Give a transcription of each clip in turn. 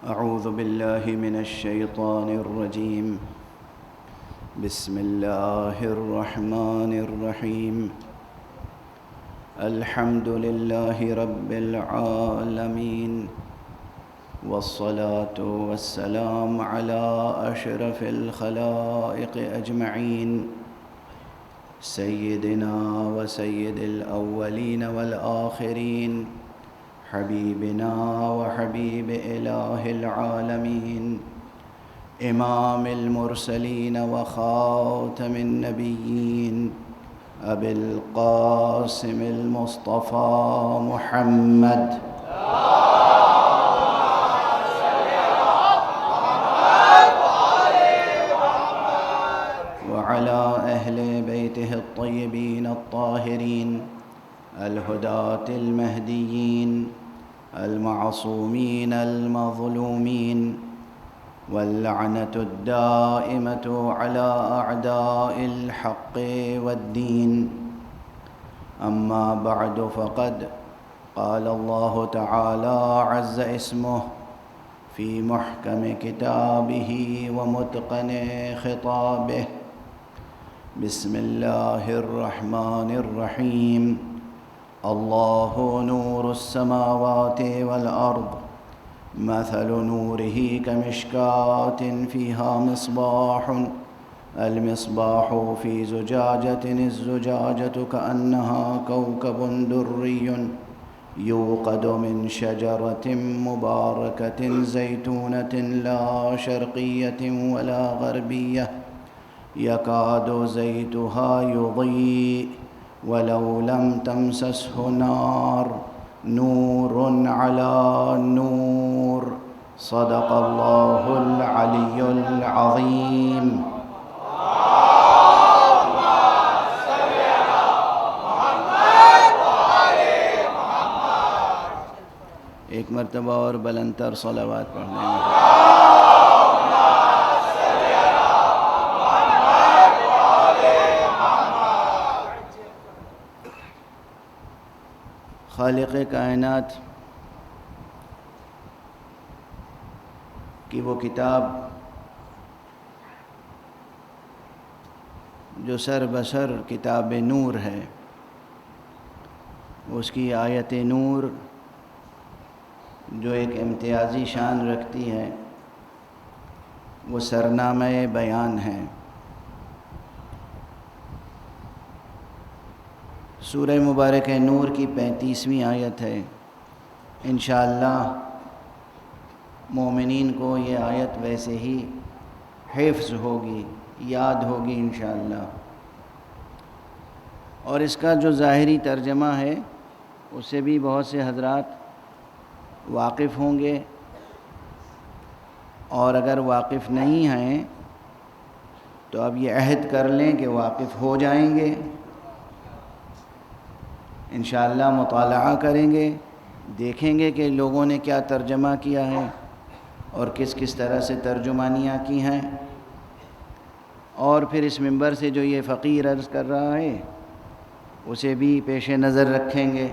أعوذ بالله من الشيطان الرجيم. بسم الله الرحمن الرحيم. الحمد لله رب العالمين، والصلاة والسلام على أشرف الخلائق أجمعين، سيدنا وسيد الأولين والآخرين، حبيبنا وحبيب إله العالمين، إمام المرسلين وخاتم النبيين، أبي القاسم المصطفى محمد وعلى أهل بيته الطيبين الطاهرين الهداة المهديين المعصومين المظلومين، واللعنة الدائمة على أعداء الحق والدين. أما بعد، فقد قال الله تعالى عز اسمه في محكم كتابه ومتقن خطابه: بسم الله الرحمن الرحيم. الله نور السماوات والأرض، مثل نوره كمشكاة فيها مصباح، المصباح في زجاجة، الزجاجة كأنها كوكب دري يوقد من شجرة مباركة زيتونة لا شرقية ولا غربية، يكاد زيتها يضيء ولو لم تمسسه نار، نور على نور. صدق الله العلي العظيم. ایک مرتبہ اور بلند تر صلوات پڑھنے میں خالق کائنات کی وہ کتاب جو سر بسر کتاب نور ہے، اس کی آیت نور جو ایک امتیازی شان رکھتی ہے، وہ سرنامہ بیان ہے۔ سورہ مبارک نور کی 35ویں آیت ہے۔ انشاءاللہ مومنین کو یہ آیت ویسے ہی حفظ ہوگی، یاد ہوگی انشاءاللہ، اور اس کا جو ظاہری ترجمہ ہے اس سے بھی بہت سے حضرات واقف ہوں گے، اور اگر واقف نہیں ہیں تو اب یہ عہد کر لیں کہ واقف ہو جائیں گے۔ انشاءاللہ مطالعہ کریں گے، دیکھیں گے کہ لوگوں نے کیا ترجمہ کیا ہے اور کس کس طرح سے ترجمانیاں کی ہیں، اور پھر اس منبر سے جو یہ فقیر عرض کر رہا ہے اسے بھی پیش نظر رکھیں گے۔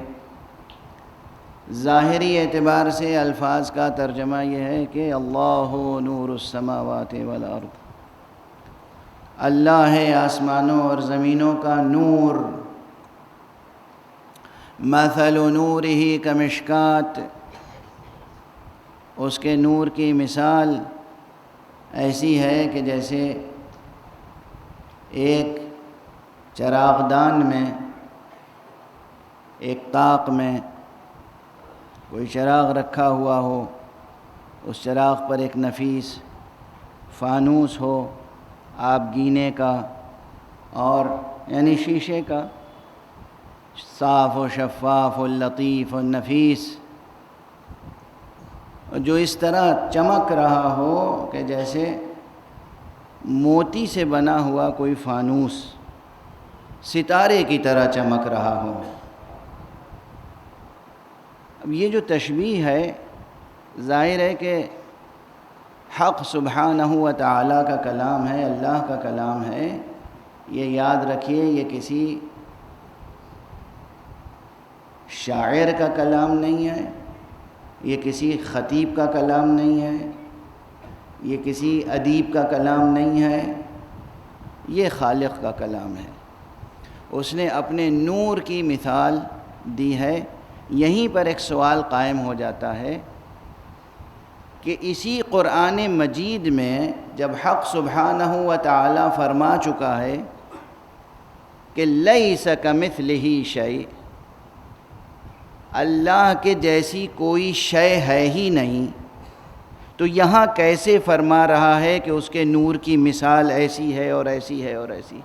ظاہری اعتبار سے الفاظ کا ترجمہ یہ ہے کہ اللہ نور السماوات والارض، اللہ ہے آسمانوں اور زمینوں کا نور۔ مثل نورہ کمشکات، اس کے نور کی مثال ایسی ہے کہ جیسے ایک چراغدان میں، ایک طاق میں کوئی چراغ رکھا ہوا ہو، اس چراغ پر ایک نفیس فانوس ہو آب گینے کا، اور یعنی شیشے کا، صاف و شفاف و لطیف و نفیس، جو اس طرح چمک رہا ہو کہ جیسے موتی سے بنا ہوا کوئی فانوس ستارے کی طرح چمک رہا ہو۔ اب یہ جو تشبیہ ہے، ظاہر ہے کہ حق سبحانہ و تعالیٰ کا کلام ہے، اللہ کا کلام ہے۔ یہ یاد رکھیے، یہ کسی شاعر کا کلام نہیں ہے، یہ کسی خطیب کا کلام نہیں ہے، یہ کسی ادیب کا کلام نہیں ہے، یہ خالق کا کلام ہے۔ اس نے اپنے نور کی مثال دی ہے۔ یہیں پر ایک سوال قائم ہو جاتا ہے کہ اسی قرآن مجید میں جب حق سبحانہ و تعالی فرما چکا ہے کہ لیس کمثلہ شیء، اللہ کے جیسی کوئی شے ہے ہی نہیں، تو یہاں کیسے فرما رہا ہے کہ اس کے نور کی مثال ایسی ہے اور ایسی ہے اور ایسی؟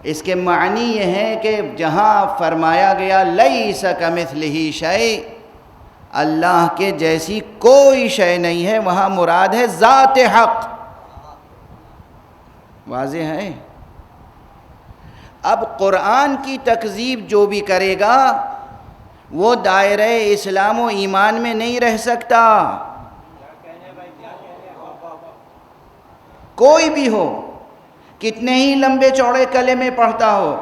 اس کے معنی یہ ہے کہ جہاں فرمایا گیا لیس کمثلہ شیء، اللہ کے جیسی کوئی شے نہیں ہے، وہاں مراد ہے ذات حق۔ واضح ہے؟ اب قرآن کی تکذیب جو بھی کرے گا وہ دائرہ اسلام و ایمان میں نہیں رہ سکتا، کوئی بھی ہو، کتنے ہی لمبے چوڑے کلمے پڑھتا ہو،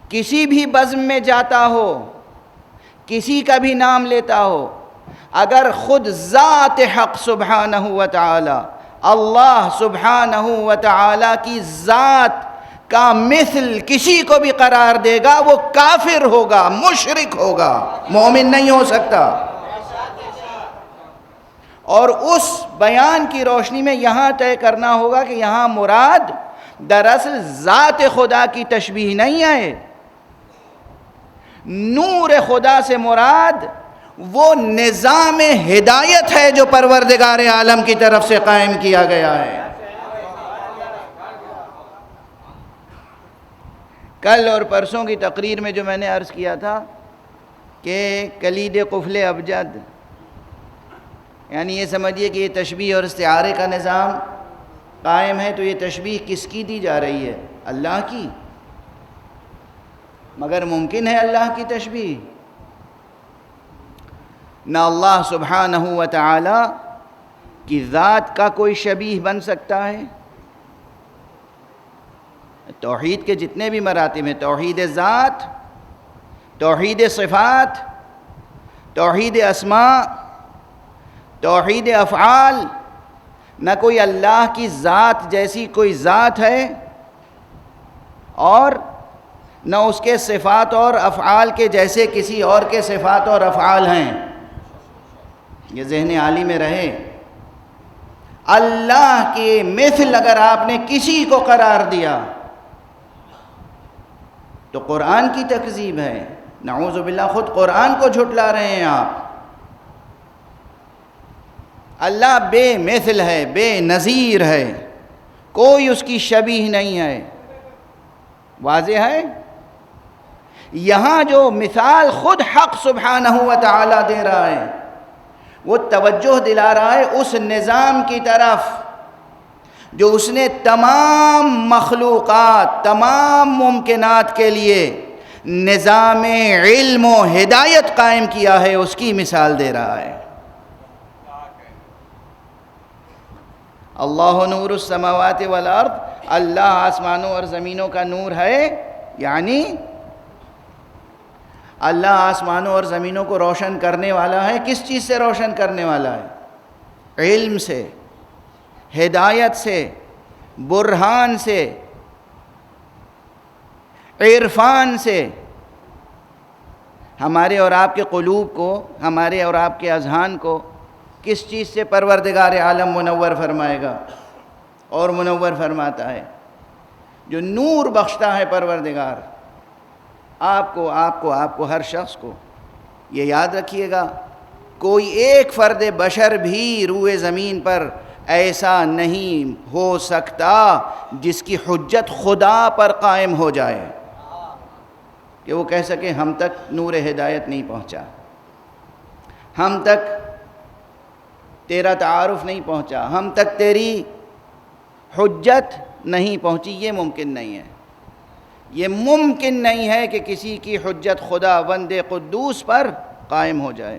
کسی بھی بزم میں جاتا ہو، کسی کا بھی نام لیتا ہو، اگر خود ذات حق سبحانہ و تعالی، اللہ سبحانہ و تعالی کی ذات کا مثل کسی کو بھی قرار دے گا وہ کافر ہوگا، مشرک ہوگا، مومن نہیں ہو سکتا۔ اور اس بیان کی روشنی میں یہاں طے کرنا ہوگا کہ یہاں مراد دراصل ذات خدا کی تشبیہ نہیں ہے، نور خدا سے مراد وہ نظام ہدایت ہے جو پروردگار عالم کی طرف سے قائم کیا گیا ہے۔ کل اور پرسوں کی تقریر میں جو میں نے عرض کیا تھا کہ کلید قفل ابجد، یعنی یہ سمجھیے کہ یہ تشبیہ اور استعارے کا نظام قائم ہے، تو یہ تشبیہ کس کی دی جا رہی ہے؟ اللہ کی۔ مگر ممکن ہے اللہ کی تشبیہ؟ نہ اللہ سبحانہ و تعالی کی ذات کا کوئی شبیہ بن سکتا ہے۔ توحید کے جتنے بھی مراتب ہیں، توحید ذات، توحید صفات، توحید اسماء، توحید افعال، نہ کوئی اللہ کی ذات جیسی کوئی ذات ہے اور نہ اس کے صفات اور افعال کے جیسے کسی اور کے صفات اور افعال ہیں۔ یہ ذہن عالی میں رہے۔ اللہ کے مثل اگر آپ نے کسی کو قرار دیا تو قرآن کی تکذیب ہے، نعوذ باللہ، خود قرآن کو جھٹلا رہے ہیں آپ۔ اللہ بے مثل ہے، بے نظیر ہے، کوئی اس کی شبیہ نہیں ہے۔ واضح ہے؟ یہاں جو مثال خود حق سبحانہ و تعالی دے رہا ہے وہ توجہ دلا رہا ہے اس نظام کی طرف جو اس نے تمام مخلوقات، تمام ممکنات کے لیے نظام علم و ہدایت قائم کیا ہے، اس کی مثال دے رہا ہے۔ اللہ نور السماوات والارض، اللہ آسمانوں اور زمینوں کا نور ہے، یعنی اللہ آسمانوں اور زمینوں کو روشن کرنے والا ہے۔ کس چیز سے روشن کرنے والا ہے؟ علم سے، ہدایت سے، برہان سے، عرفان سے۔ ہمارے اور آپ کے قلوب کو، ہمارے اور آپ کے اذہان کو کس چیز سے پروردگار عالم منور فرمائے گا؟ اور منور فرماتا ہے جو نور بخشتا ہے پروردگار آپ کو ہر شخص کو۔ یہ یاد رکھیے گا، کوئی ایک فرد بشر بھی روئے زمین پر ایسا نہیں ہو سکتا جس کی حجت خدا پر قائم ہو جائے کہ وہ کہہ سکے ہم تک نور ہدایت نہیں پہنچا، ہم تک تیرا تعارف نہیں پہنچا، ہم تک تیری حجت نہیں پہنچی۔ یہ ممکن نہیں ہے، یہ ممکن نہیں ہے کہ کسی کی حجت خدا وند قدوس پر قائم ہو جائے۔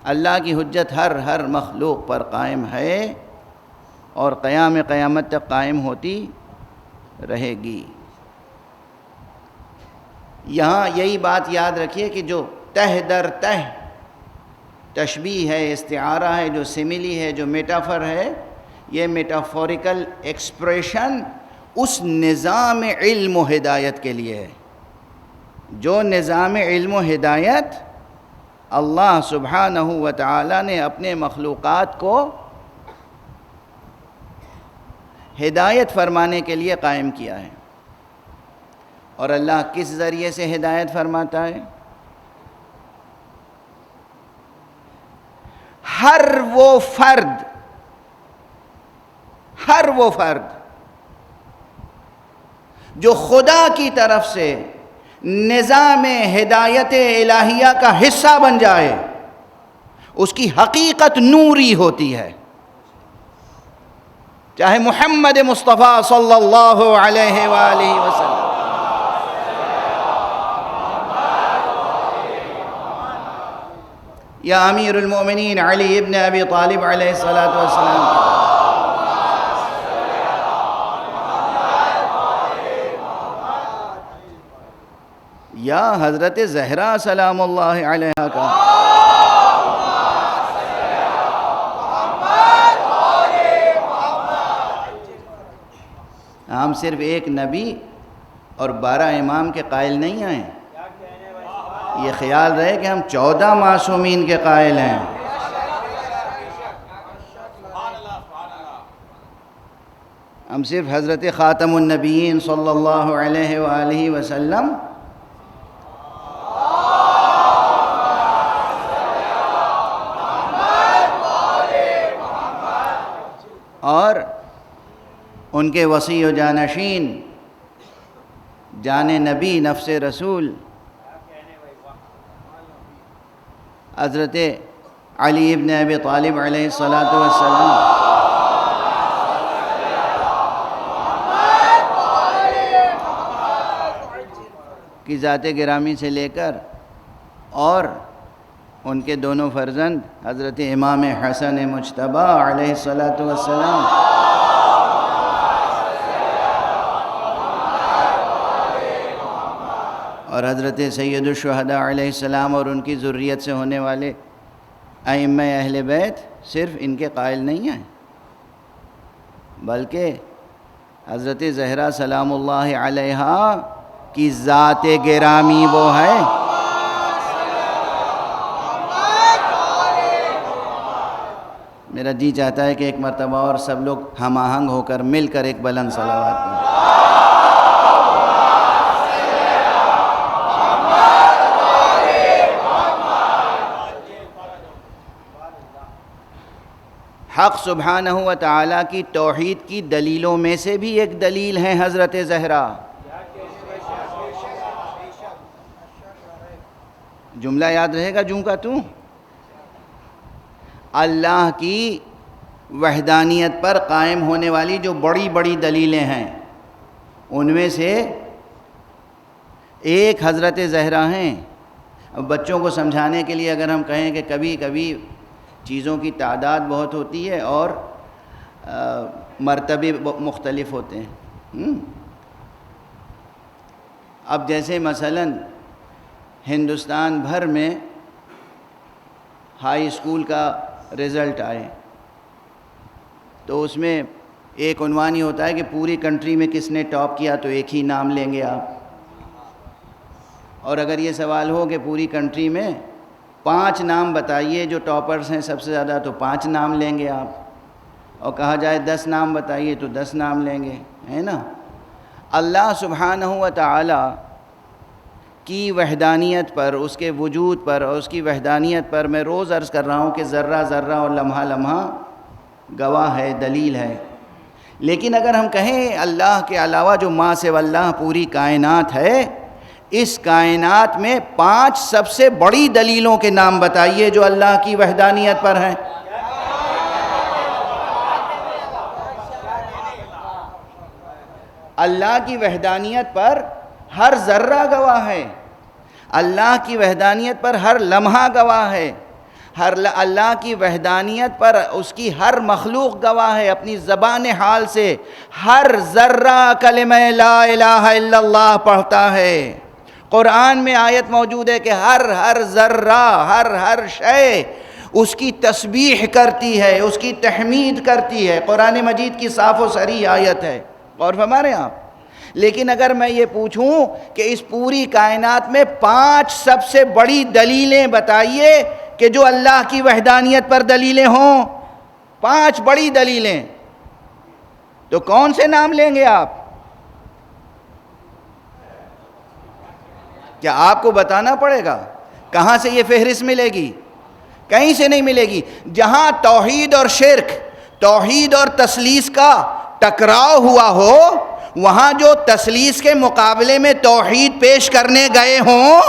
اللہ کی حجت ہر مخلوق پر قائم ہے اور قیامت تک قائم ہوتی رہے گی۔ یہاں یہی بات یاد رکھیے کہ جو تہ در تہ تشبیہ ہے، استعارہ ہے، جو سملی ہے، جو میٹافر ہے، یہ میٹافوریکل ایکسپریشن اس نظام علم و ہدایت کے لیے ہے جو نظام علم و ہدایت اللہ سبحانہ و تعالی نے اپنے مخلوقات کو ہدایت فرمانے کے لیے قائم کیا ہے۔ اور اللہ کس ذریعے سے ہدایت فرماتا ہے؟ ہر وہ فرد جو خدا کی طرف سے نظام ہدایت الہیہ کا حصہ بن جائے، اس کی حقیقت نوری ہوتی ہے، چاہے محمد مصطفیٰ صلی اللہ علیہ وآلہ وسلم، یا امیر المؤمنین علی ابن ابی طالب علیہ السلام، یا حضرت زہرا سلام اللہ علیہا کا، ہم صرف ایک نبی اور 12 امام کے قائل نہیں ہیں، یہ خیال رہے کہ ہم 14 معصومین کے قائل ہیں۔ ہم صرف حضرت خاتم النبیین صلی اللہ علیہ وآلہ وسلم اور ان کے وصی و جانشین جان نبی نفس رسول حضرت علی ابن ابی طالب علیہ السلام کی ذات گرامی سے لے کر اور ان کے دونوں فرزند حضرت امام حسن مجتبی علیہ السلام اور حضرت سید الشہداء علیہ السلام اور ان کی ذریت سے ہونے والے ائمہ اہل بیت صرف ان کے قائل نہیں ہیں، بلکہ حضرت زہرا سلام اللہ علیہا کی ذات گرامی وہ ہے میرا جی چاہتا ہے کہ ایک مرتبہ اور سب لوگ ہم آہنگ ہو کر مل کر ایک بلند صلوات پڑھیں۔ حق سبحانہ و تعالیٰ کی توحید کی دلیلوں میں سے بھی ایک دلیل ہے حضرت زہرا۔ جملہ یاد رہے گا جوں کا توں؟ اللہ کی وحدانیت پر قائم ہونے والی جو بڑی بڑی دلیلیں ہیں ان میں سے ایک حضرت زہرا ہیں۔ بچوں کو سمجھانے کے لیے اگر ہم کہیں کہ کبھی کبھی چیزوں کی تعداد بہت ہوتی ہے اور مرتبے مختلف ہوتے ہیں، اب جیسے مثلاً ہندوستان بھر میں ہائی اسکول کا رزلٹ آئے تو اس میں ایک عنوان ہی ہوتا ہے کہ پوری کنٹری میں کس نے ٹاپ کیا تو ایک ہی نام لیں گے آپ، اور اگر یہ سوال ہو کہ پوری کنٹری میں 5 نام بتائیے جو ٹاپرز ہیں سب سے زیادہ تو 5 نام لیں گے آپ، اور کہا جائے 10 نام بتائیے تو 10 نام لیں گے، ہے نا؟ اللہ سبحانہ و تعالی کی وحدانیت پر، اس کے وجود پر اور اس کی وحدانیت پر میں روز عرض کر رہا ہوں کہ ذرہ ذرہ اور لمحہ لمحہ گواہ ہے، دلیل ہے۔ لیکن اگر ہم کہیں اللہ کے علاوہ جو ما سوی اللہ پوری کائنات ہے، اس کائنات میں 5 سب سے بڑی دلیلوں کے نام بتائیے جو اللہ کی وحدانیت پر ہیں۔ اللہ کی وحدانیت پر ہر ذرہ گواہ ہے، اللہ کی وحدانیت پر ہر لمحہ گواہ ہے، اللہ کی وحدانیت پر اس کی ہر مخلوق گواہ ہے، اپنی زبان حال سے ہر ذرہ کلمہ لا الہ الا اللہ پڑھتا ہے، قرآن میں آیت موجود ہے کہ ہر ذرہ ہر شے اس کی تسبیح کرتی ہے، اس کی تحمید کرتی ہے۔ قرآن مجید کی صاف و صریح آیت ہے، غور فرما رہے ہیں آپ؟ لیکن اگر میں یہ پوچھوں کہ اس پوری کائنات میں 5 سب سے بڑی دلیلیں بتائیے کہ جو اللہ کی وحدانیت پر دلیلیں ہوں، 5 بڑی دلیلیں، تو کون سے نام لیں گے آپ؟ کیا آپ کو بتانا پڑے گا؟ کہاں سے یہ فہرست ملے گی؟ کہیں سے نہیں ملے گی۔ جہاں توحید اور شرک، توحید اور تثلیث کا ٹکراؤ ہوا ہو، وہاں جو تثلیث کے مقابلے میں توحید پیش کرنے گئے ہوں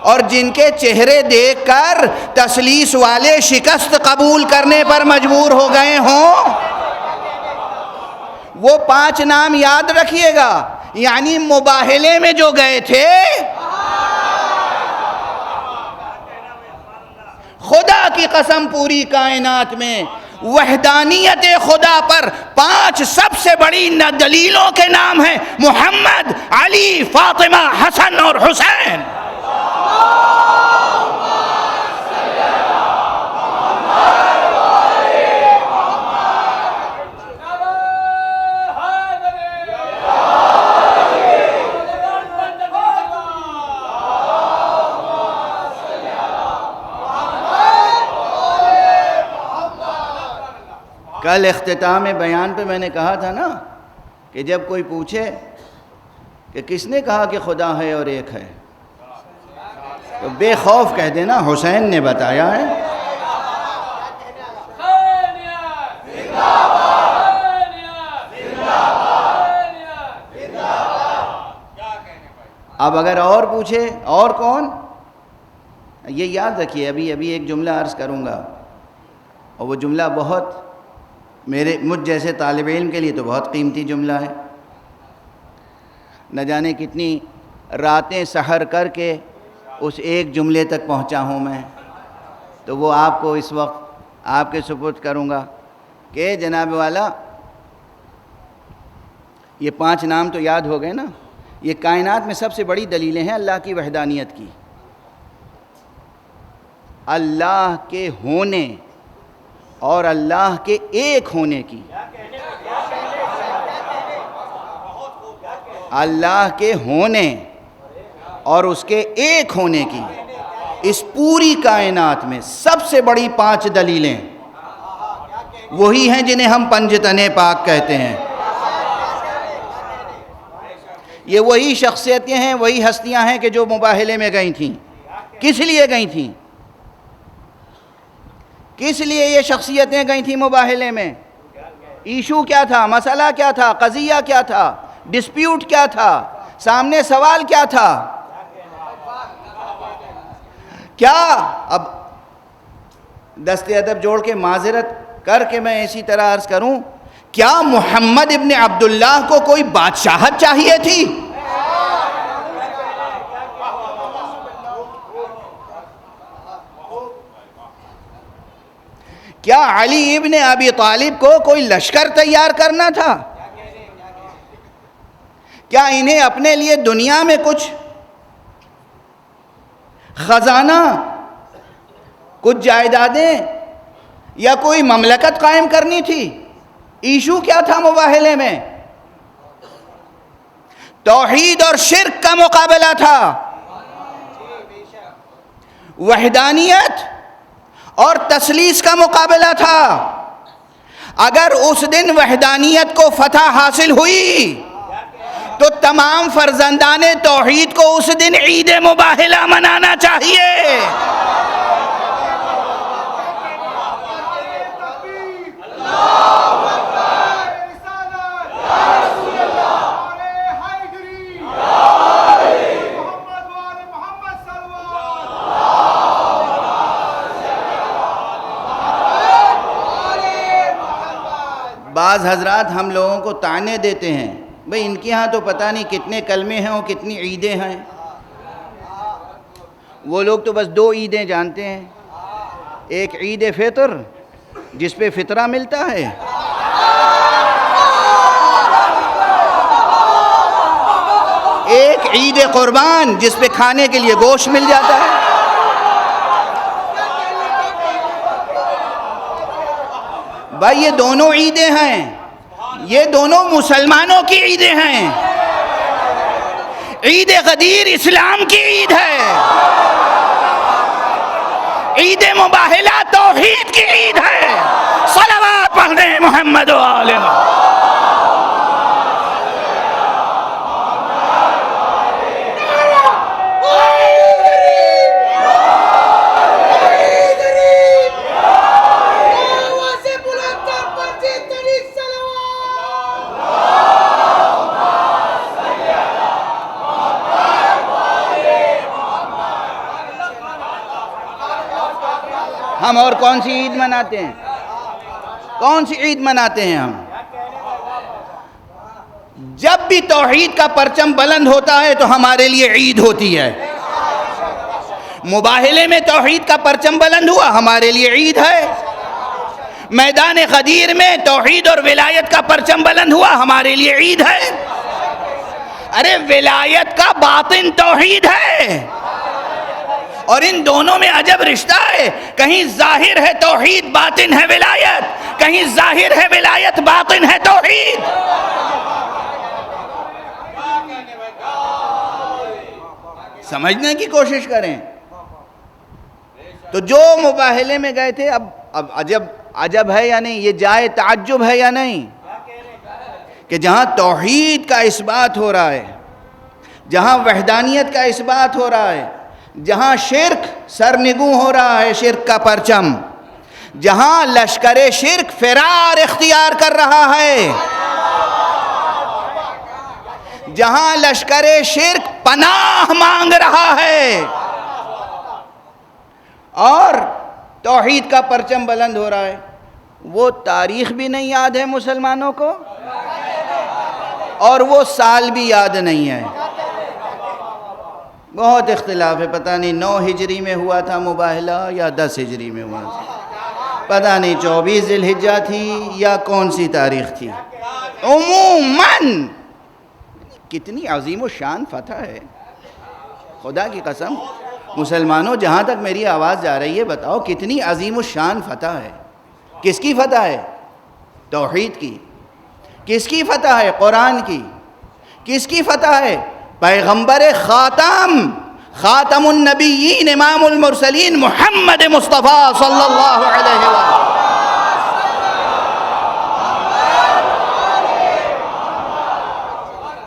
اور جن کے چہرے دیکھ کر تثلیث والے شکست قبول کرنے پر مجبور ہو گئے ہوں، وہ 5 نام یاد رکھیے گا۔ یعنی مباہلے میں جو گئے تھے، خدا کی قسم پوری کائنات میں وحدانیت خدا پر 5 سب سے بڑی دلیلوں کے نام ہیں: محمد، علی، فاطمہ، حسن اور حسین۔ کل اختتام بیان پہ میں نے کہا تھا نا کہ جب کوئی پوچھے کہ کس نے کہا کہ خدا ہے اور ایک ہے، تو بے خوف کہہ دینا حسین نے بتایا ہے۔ اب اگر اور پوچھے اور کون، یہ یاد رکھیے، ابھی ایک جملہ عرض کروں گا، اور وہ جملہ بہت مجھ جیسے طالب علم کے لیے تو بہت قیمتی جملہ ہے۔ نہ جانے کتنی راتیں سحر کر کے اس ایک جملے تک پہنچا ہوں میں، تو وہ آپ کو اس وقت آپ کے سپرد کروں گا کہ جناب والا، یہ 5 نام تو یاد ہو گئے نا۔ یہ کائنات میں سب سے بڑی دلیلیں ہیں اللہ کی وحدانیت کی، اللہ کے ہونے اور اللہ کے ایک ہونے کی، اللہ کے ہونے اور اس کے ایک ہونے کی۔ اس پوری کائنات میں سب سے بڑی 5 دلیلیں وہی ہیں جنہیں ہم پنجتن پاک کہتے ہیں۔ یہ وہی شخصیتیں ہیں، وہی ہستیاں ہیں کہ جو مباہلے میں گئی تھیں۔ کس لیے گئی تھیں؟ کس لیے یہ شخصیتیں گئی تھیں مباہلے میں؟ ایشو کیا تھا؟ مسئلہ کیا تھا؟ قضیہ کیا تھا؟ ڈسپیوٹ کیا تھا؟ سامنے سوال کیا تھا؟ کیا اب دست ادب جوڑ کے معذرت کر کے میں اسی طرح عرض کروں، کیا محمد ابن عبداللہ کو کوئی بادشاہت چاہیے تھی؟ کیا علی ابن ابی طالب کو کوئی لشکر تیار کرنا تھا؟ کیا انہیں اپنے لیے دنیا میں کچھ خزانہ، کچھ جائیدادیں یا کوئی مملکت قائم کرنی تھی؟ ایشو کیا تھا مباہلے میں؟ توحید اور شرک کا مقابلہ تھا، وحدانیت اور تثلیث کا مقابلہ تھا۔ اگر اس دن وحدانیت کو فتح حاصل ہوئی تو تمام فرزندان توحید کو اس دن عید مباہلہ منانا چاہیے۔ بعض حضرات ہم لوگوں کو طعنے دیتے ہیں، بھئی ان کے ہاں تو پتہ نہیں کتنے کلمے ہیں اور کتنی عیدیں ہیں۔ وہ لوگ تو بس 2 عیدیں جانتے ہیں، ایک عید فطر جس پہ فطرہ ملتا ہے، ایک عید قربان جس پہ کھانے کے لیے گوشت مل جاتا ہے. بھائی یہ دونوں عیدیں ہیں, یہ دونوں مسلمانوں کی عیدیں ہیں. عید غدیر اسلام کی عید ہے, عید مباہلہ توحید کی عید ہے. صلوات پڑھ دیں محمد و آل محمد. ہم اور کون سی عید مناتے ہیں؟ کون سی عید مناتے ہیں ہم؟ جب بھی توحید کا پرچم بلند ہوتا ہے تو ہمارے لیے عید ہوتی ہے. مباہلے میں توحید کا پرچم بلند ہوا, ہمارے لیے عید ہے. میدان غدیر میں توحید اور ولایت کا پرچم بلند ہوا, ہمارے لیے عید ہے. ارے ولایت کا باطن توحید ہے, اور ان دونوں میں عجب رشتہ ہے. کہیں ظاہر ہے توحید, باطن ہے ولایت. کہیں ظاہر ہے ولایت, باطن ہے توحید. سمجھنے کی کوشش کریں. تو جو مباہلے میں گئے تھے, اب عجب ہے یا نہیں, یہ جائے تعجب ہے یا نہیں, کہ جہاں توحید کا اثبات ہو رہا ہے, جہاں وحدانیت کا اثبات ہو رہا ہے, جہاں شرک سرنگوں ہو رہا ہے, شرک کا پرچم, جہاں لشکر شرک فرار اختیار کر رہا ہے, جہاں لشکر شرک پناہ مانگ رہا ہے, اور توحید کا پرچم بلند ہو رہا ہے, وہ تاریخ بھی نہیں یاد ہے مسلمانوں کو, اور وہ سال بھی یاد نہیں ہے. بہت اختلاف ہے, پتہ نہیں 9 ہجری میں ہوا تھا مباہلہ یا 10 ہجری میں ہوا تھا, پتہ نہیں 24 ذی الحجہ تھی یا کون سی تاریخ تھی. عموماً کتنی عظیم و شان فتح ہے, خدا کی قسم. مسلمانوں, جہاں تک میری آواز جا رہی ہے, بتاؤ کتنی عظیم و شان فتح ہے. کس کی فتح ہے؟ توحید کی. کس کی فتح ہے؟ قرآن کی. کس کی فتح ہے؟ پیغمبر خاتم النبیین امام المرسلین محمد مصطفیٰ صلی اللہ علیہ وسلم.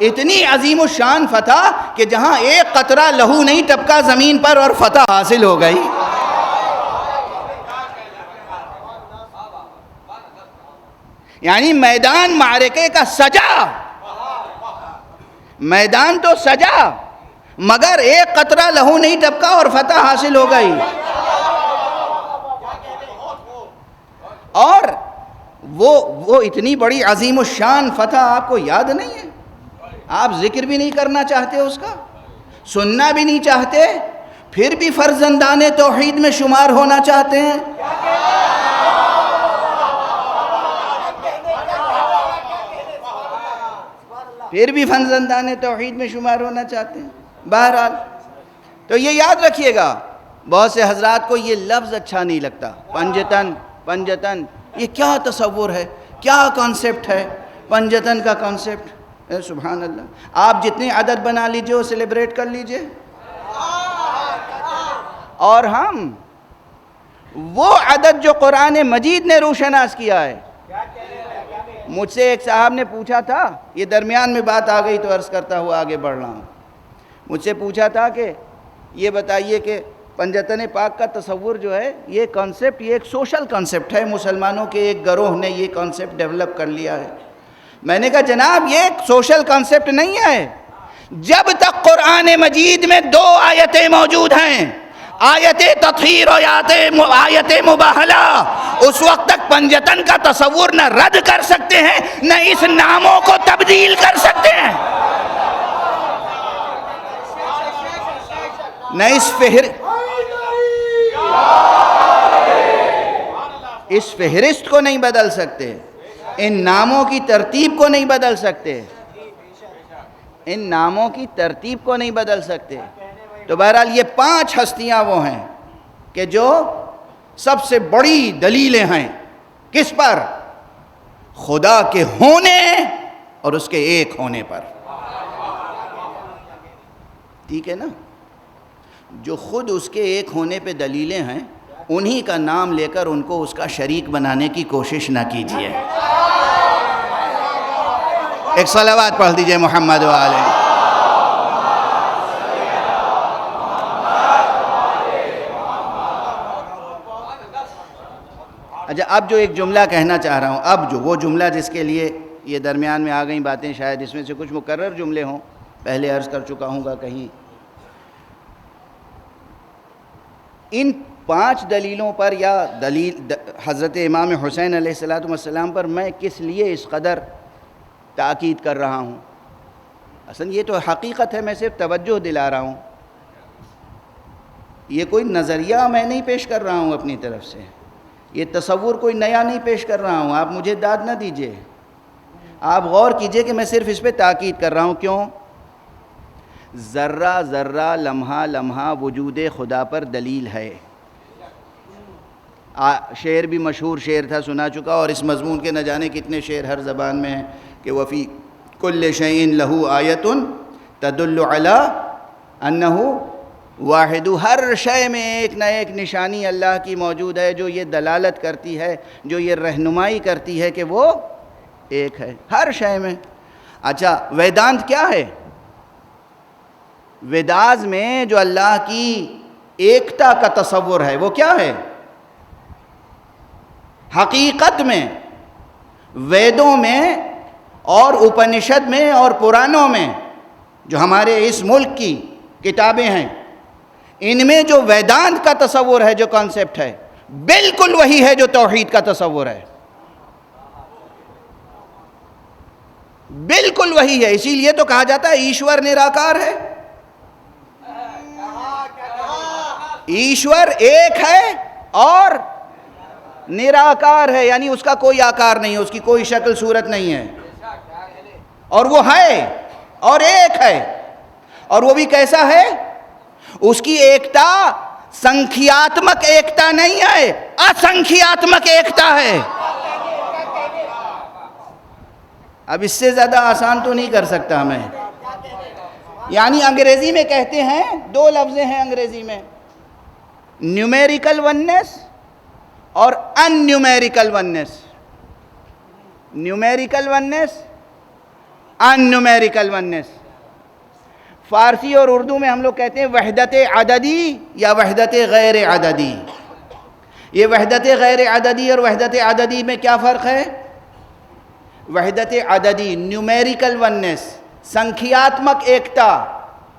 اتنی عظیم الشان فتح کہ جہاں ایک قطرہ لہو نہیں ٹپکا زمین پر, اور فتح حاصل ہو گئی. یعنی میدان معرکے کا سجا, میدان تو سجا, مگر ایک قطرہ لہو نہیں ٹپکا اور فتح حاصل ہو گئی. اور وہ اتنی بڑی عظیم الشان فتح آپ کو یاد نہیں ہے؟ آپ ذکر بھی نہیں کرنا چاہتے اس کا, سننا بھی نہیں چاہتے, پھر بھی فرزندان توحید میں شمار ہونا چاہتے ہیں. پھر بھی فرزندان توحید میں شمار ہونا چاہتے ہیں. بہرحال تو یہ یاد رکھیے گا, بہت سے حضرات کو یہ لفظ اچھا نہیں لگتا, پنجتن. یہ کیا تصور ہے, کیا کانسیپٹ ہے پنجتن کا کانسیپٹ؟ سبحان اللہ. آپ جتنے عدد بنا لیجئے وہ سیلیبریٹ کر لیجئے, اور ہم وہ عدد جو قرآن مجید نے روشناس کیا ہے. مجھ سے ایک صاحب نے پوچھا تھا, یہ درمیان میں بات آ گئی تو عرض کرتا ہوا آگے بڑھ رہا ہوں. مجھ سے پوچھا تھا کہ یہ بتائیے کہ پنجتن پاک کا تصور جو ہے, یہ کانسیپٹ, یہ ایک سوشل کانسیپٹ ہے, مسلمانوں کے ایک گروہ نے یہ کانسیپٹ ڈیولپ کر لیا ہے. میں نے کہا جناب یہ ایک سوشل کانسیپٹ نہیں ہے. جب تک قرآن مجید میں 2 آیتیں موجود ہیں, آیت تطہیر اور آیت مباہلہ, اس وقت تک پنجتن کا تصور نہ رد کر سکتے ہیں, نہ اس ناموں کو تبدیل کر سکتے ہیں, نہ اس فہرست کو نہیں بدل سکتے, ان ناموں کی ترتیب کو نہیں بدل سکتے. ان ناموں کی ترتیب کو نہیں بدل سکتے. تو بہرحال یہ 5 ہستیاں وہ ہیں کہ جو سب سے بڑی دلیلیں ہیں کس پر؟ خدا کے ہونے اور اس کے ایک ہونے پر. ٹھیک ہے نا؟ جو خود اس کے ایک ہونے پہ دلیلیں ہیں انہی کا نام لے کر ان کو اس کا شریک بنانے کی کوشش نہ کیجیے. ایک صلوات پڑھ دیجئے محمد و آلہ. اچھا اب جو ایک جملہ کہنا چاہ رہا ہوں، اب جو وہ جملہ جس کے لیے یہ درمیان میں آ گئیں باتیں، شاید اس میں سے کچھ مکرر جملے ہوں، پہلے عرض کر چکا ہوں گا کہیں. ان 5 دلیلوں پر یا دلیل حضرت امام حسین علیہ السلام پر میں کس لیے اس قدر تاکید کر رہا ہوں؟ اصل یہ تو حقیقت ہے، میں صرف توجہ دلا رہا ہوں. یہ کوئی نظریہ میں نہیں پیش کر رہا ہوں اپنی طرف سے، یہ تصور کوئی نیا نہیں پیش کر رہا ہوں. آپ مجھے داد نہ دیجئے، آپ غور کیجئے کہ میں صرف اس پہ تاکید کر رہا ہوں. کیوں؟ ذرہ ذرہ لمحہ لمحہ وجود خدا پر دلیل ہے. شعر بھی مشہور شعر تھا، سنا چکا، اور اس مضمون کے نہ جانے کتنے شعر ہر زبان میں ہیں کہ وفی کل شیء لہ آیۃ تدل علی انہ واحد. ہر شے میں ایک نہ ایک نشانی اللہ کی موجود ہے جو یہ دلالت کرتی ہے، جو یہ رہنمائی کرتی ہے کہ وہ ایک ہے ہر شے میں. اچھا ویدانت کیا ہے؟ ویداز میں جو اللہ کی ایکتا کا تصور ہے وہ کیا ہے؟ حقیقت میں ویدوں میں اور اپنشد میں اور پرانوں میں جو ہمارے اس ملک کی کتابیں ہیں، ان میں جو ویدانت کا تصور ہے، جو کانسیپٹ ہے، بالکل وہی ہے جو توحید کا تصور ہے. بالکل وہی ہے. اسی لیے تو کہا جاتا ہے ایشور نراکار ہے. ایشور ایک ہے اور نراکار ہے، یعنی اس کا کوئی آکار نہیں ہے، اس کی کوئی شکل صورت نہیں ہے، اور وہ ہے اور ایک ہے. اور وہ بھی کیسا ہے؟ اس کی ایکتا سنکھیاتمک ایکتا نہیں ہے، اسنکھیاتمک ایکتا ہے. اب اس سے زیادہ آسان تو نہیں کر سکتا میں. یعنی انگریزی میں کہتے ہیں، 2 لفظ ہیں انگریزی میں، نیومیریکل وننس اور ان نیومیریکل وننس. نیومیریکل وننس، ان نیومیریکل وننس. فارسی اور اردو میں ہم لوگ کہتے ہیں وحدت عددی یا وحدت غیر عددی. یہ وحدت غیر عددی اور وحدت عددی میں کیا فرق ہے؟ وحدت عددی نیومیریکل وننس، سنکھیاتمک ایکتا،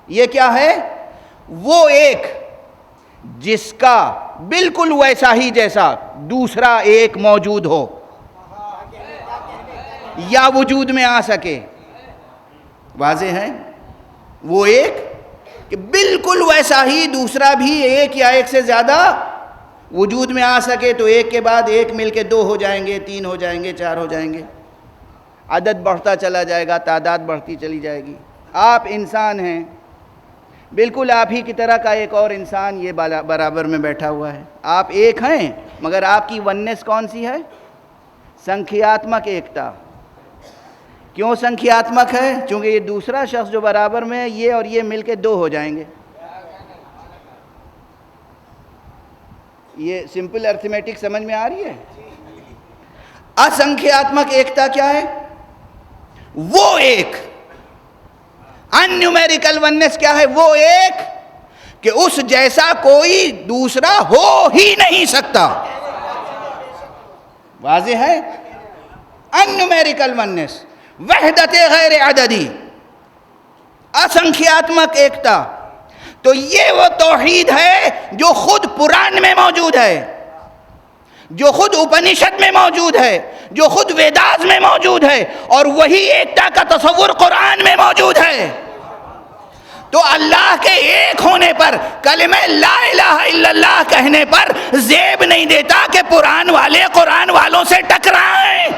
یہ کیا ہے؟ وہ ایک جس کا بالکل ویسا ہی جیسا دوسرا ایک موجود ہو یا وجود میں آ سکے. واضح ہے؟ وہ ایک کہ بالکل ویسا ہی دوسرا بھی ایک یا ایک سے زیادہ وجود میں آ سکے، تو ایک کے بعد ایک مل کے 2 ہو جائیں گے، 3 ہو جائیں گے، 4 ہو جائیں گے. عدد بڑھتا چلا جائے گا، تعداد بڑھتی چلی جائے گی. آپ انسان ہیں، بالکل آپ ہی کی طرح کا ایک اور انسان یہ برابر میں بیٹھا ہوا ہے. آپ ایک ہیں مگر آپ کی وننس کون سی ہے؟ سنکھیاتمک ایکتا. کیوں سنکھیاتمک ہے؟ چونکہ یہ دوسرا شخص جو برابر میں ہے، یہ اور یہ مل کے 2 ہو جائیں گے. یہ سمپل ارتھمیٹک سمجھ میں آ رہی ہے؟ اسنکھیاتمک ایکتا کیا ہے؟ وہ ایک. ان نیومیریکل وننس کیا ہے؟ وہ ایک کہ اس جیسا کوئی دوسرا ہو ہی نہیں سکتا. واضح ہے؟ ان نیومیریکل وننس، وحدت غیر عددی، اسنکھیاتمک ایکتا. تو یہ وہ توحید ہے جو خود پران میں موجود ہے، جو خود اپنشد میں موجود ہے، جو خود ویداز میں موجود ہے، اور وہی ایکتا کا تصور قرآن میں موجود ہے. تو اللہ کے ایک ہونے پر کلمہ لا الہ الا اللہ کہنے پر زیب نہیں دیتا کہ قرآن والے قرآن والوں سے ٹکرائیں.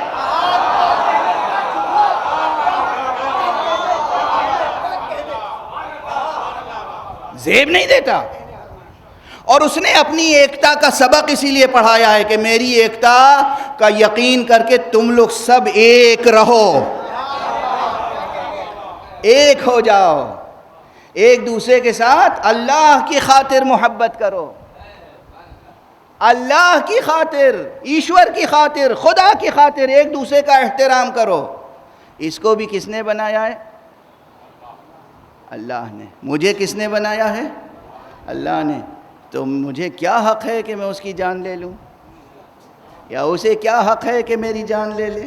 زیب نہیں دیتا. اور اس نے اپنی ایکتا کا سبق اسی لیے پڑھایا ہے کہ میری ایکتا کا یقین کر کے تم لوگ سب ایک رہو، ایک ہو جاؤ، ایک دوسرے کے ساتھ اللہ کی خاطر محبت کرو، اللہ کی خاطر، ایشور کی خاطر، خدا کی خاطر ایک دوسرے کا احترام کرو. اس کو بھی کس نے بنایا ہے؟ اللہ نے. مجھے کس نے بنایا ہے؟ اللہ نے. تو مجھے کیا حق ہے کہ میں اس کی جان لے لوں، یا اسے کیا حق ہے کہ میری جان لے لے؟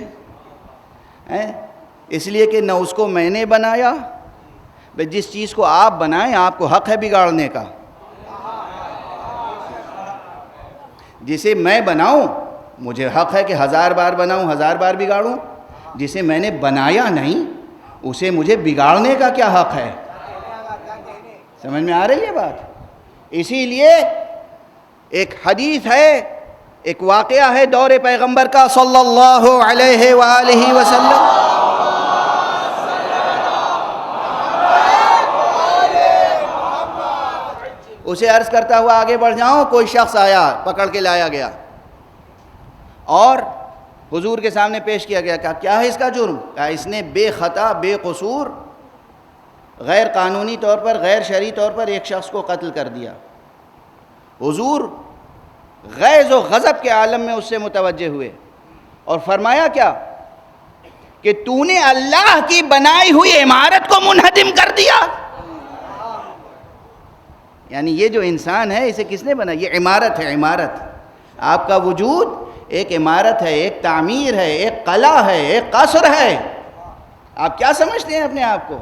اس لیے کہ نہ اس کو میں نے بنایا. جس چیز کو آپ بنائیں آپ کو حق ہے بگاڑنے کا. جسے میں بناؤں مجھے حق ہے کہ 1000 بار بناؤں 1000 بار بگاڑوں. جسے میں نے بنایا نہیں اسے مجھے بگاڑنے کا کیا حق ہے؟ سمجھ میں آ رہی ہے بات؟ اسی لیے ایک حدیث ہے، ایک واقعہ ہے دور پیغمبر کا صلی اللہ علیہ وآلہ وسلم. اسے عرض کرتا ہوا آگے بڑھ جاؤں، کوئی شخص آیا، پکڑ کے لایا گیا اور حضور کے سامنے پیش کیا گیا. کہا کیا ہے اس کا جرم؟ کہا اس نے بے خطا بے قصور غیر قانونی طور پر غیر شرعی طور پر ایک شخص کو قتل کر دیا. حضور غیظ و غضب کے عالم میں اس سے متوجہ ہوئے اور فرمایا کیا کہ تو نے اللہ کی بنائی ہوئی عمارت کو منہدم کر دیا. یعنی یہ جو انسان ہے اسے کس نے بنایا؟ یہ عمارت ہے. عمارت، آپ کا وجود ایک عمارت ہے، ایک تعمیر ہے، ایک قلعہ ہے، ایک قصر ہے. آپ کیا سمجھتے ہیں اپنے آپ کو؟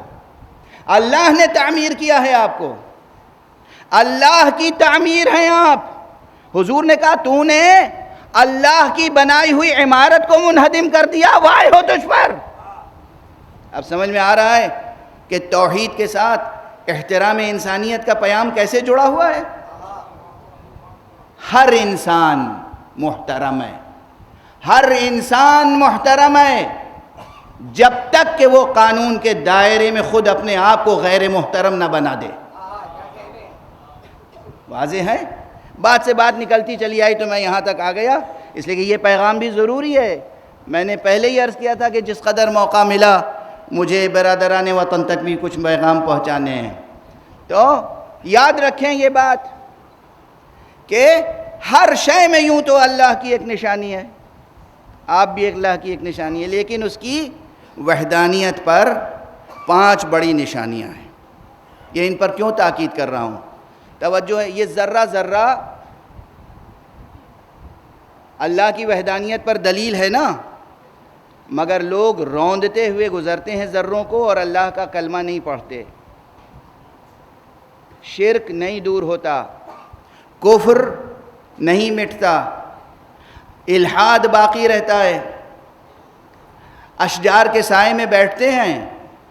اللہ نے تعمیر کیا ہے آپ کو، اللہ کی تعمیر ہیں آپ. حضور نے کہا تو نے اللہ کی بنائی ہوئی عمارت کو منہدم کر دیا، وائے ہو تجھ پر. اب سمجھ میں آ رہا ہے کہ توحید کے ساتھ احترام انسانیت کا پیام کیسے جڑا ہوا ہے. ہر انسان محترم ہے، ہر انسان محترم ہے جب تک کہ وہ قانون کے دائرے میں خود اپنے آپ کو غیر محترم نہ بنا دے. واضح ہے؟ بات سے بات نکلتی چلی آئی تو میں یہاں تک آ گیا، اس لیے کہ یہ پیغام بھی ضروری ہے. میں نے پہلے ہی عرض کیا تھا کہ جس قدر موقع ملا مجھے برادران وطن تک بھی کچھ پیغام پہنچانے ہیں. تو یاد رکھیں یہ بات کہ ہر شے میں یوں تو اللہ کی ایک نشانی ہے، آپ بھی اللہ کی ایک نشانی ہے، لیکن اس کی وحدانیت پر 5 بڑی نشانیاں ہیں. یہ ان پر کیوں تاکید کر رہا ہوں؟ توجہ ہے، یہ ذرہ ذرہ اللہ کی وحدانیت پر دلیل ہے نا، مگر لوگ روندتے ہوئے گزرتے ہیں ذروں کو اور اللہ کا کلمہ نہیں پڑھتے. شرک نہیں دور ہوتا، کفر نہیں مٹتا، الحاد باقی رہتا ہے. اشجار کے سائے میں بیٹھتے ہیں،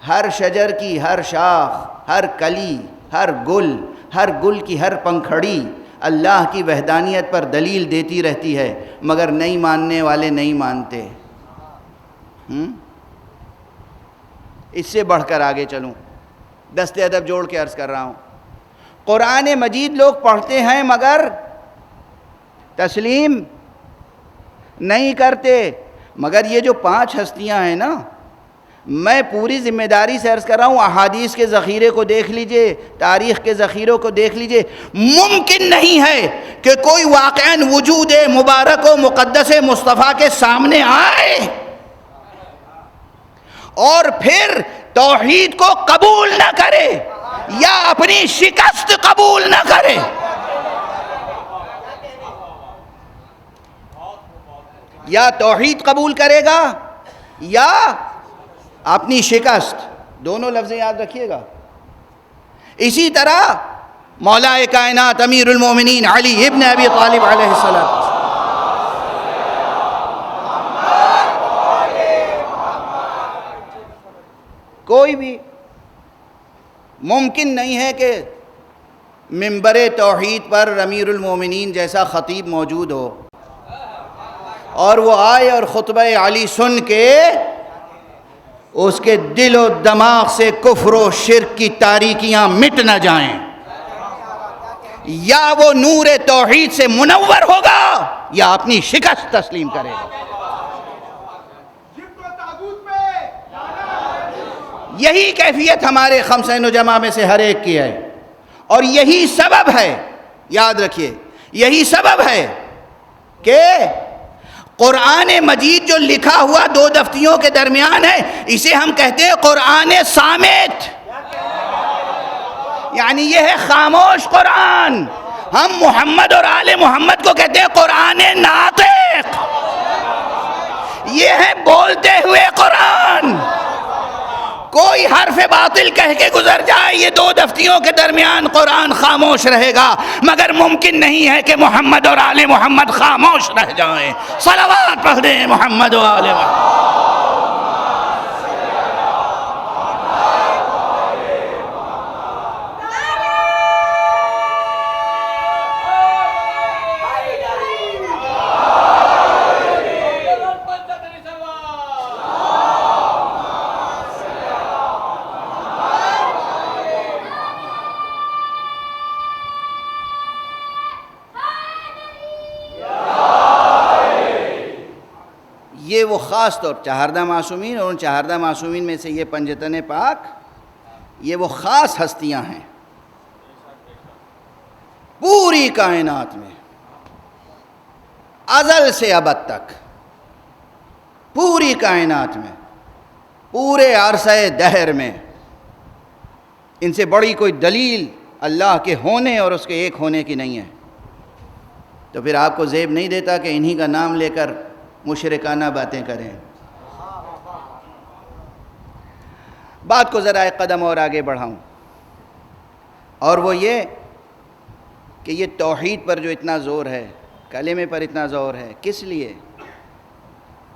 ہر شجر کی ہر شاخ، ہر کلی، ہر گل کی ہر پنکھڑی اللہ کی وحدانیت پر دلیل دیتی رہتی ہے، مگر نہیں ماننے والے نہیں مانتے. اس سے بڑھ کر آگے چلوں، دست ادب جوڑ کے عرض کر رہا ہوں. قرآن مجید لوگ پڑھتے ہیں مگر تسلیم نہیں کرتے. مگر یہ جو 5 ہستیاں ہیں نا، میں پوری ذمہ داری سے عرض کر رہا ہوں، احادیث کے ذخیرے کو دیکھ لیجئے، تاریخ کے ذخیروں کو دیکھ لیجئے. ممکن نہیں ہے کہ کوئی واقعاً وجود مبارک و مقدس مصطفیٰ کے سامنے آئے اور پھر توحید کو قبول نہ کرے یا اپنی شکست قبول نہ کرے. یا توحید قبول کرے گا یا اپنی شکست، دونوں لفظ یاد رکھیے گا. اسی طرح مولا کائنات امیر المومنین علی ابن ابی طالب علیہ السلام، کوئی بھی ممکن نہیں ہے کہ منبر توحید پر امیر المومنین جیسا خطیب موجود ہو اور وہ آئے اور خطبہ علی سن کے اس کے دل و دماغ سے کفر و شرک کی تاریکیاں مٹ نہ جائیں. یا وہ نور توحید سے منور ہوگا یا اپنی شکست تسلیم کرے گا. یہی کیفیت ہمارے خمسین و جمع میں سے ہر ایک کی ہے، اور یہی سبب ہے، یاد رکھیے، یہی سبب ہے کہ قرآن مجید جو لکھا ہوا دو دفتیوں کے درمیان ہے، اسے ہم کہتے ہیں قرآن صامت، یعنی یہ ہے خاموش قرآن. ہم محمد اور آل محمد کو کہتے ہیں قرآن ناطق، یہ ہے بولتے ہوئے قرآن. کوئی حرف باطل کہہ کے گزر جائے، یہ دو دفتیوں کے درمیان قرآن خاموش رہے گا، مگر ممکن نہیں ہے کہ محمد اور آل محمد خاموش رہ جائیں. صلوات پڑھ دیں محمد و آل محمد. یہ وہ خاص طور چہاردہ معصومین، اور ان چہاردہ معصومین میں سے یہ پنجتن پاک، یہ وہ خاص ہستیاں ہیں پوری کائنات میں، ازل سے ابد تک، پوری کائنات میں، پورے عرصہ دہر میں. ان سے بڑی کوئی دلیل اللہ کے ہونے اور اس کے ایک ہونے کی نہیں ہے. تو پھر آپ کو زیب نہیں دیتا کہ انہی کا نام لے کر مشرکانہ باتیں کریں. بات کو ذرا ایک قدم اور آگے بڑھاؤں، اور وہ یہ کہ یہ توحید پر جو اتنا زور ہے، کلمے پر اتنا زور ہے، کس لیے؟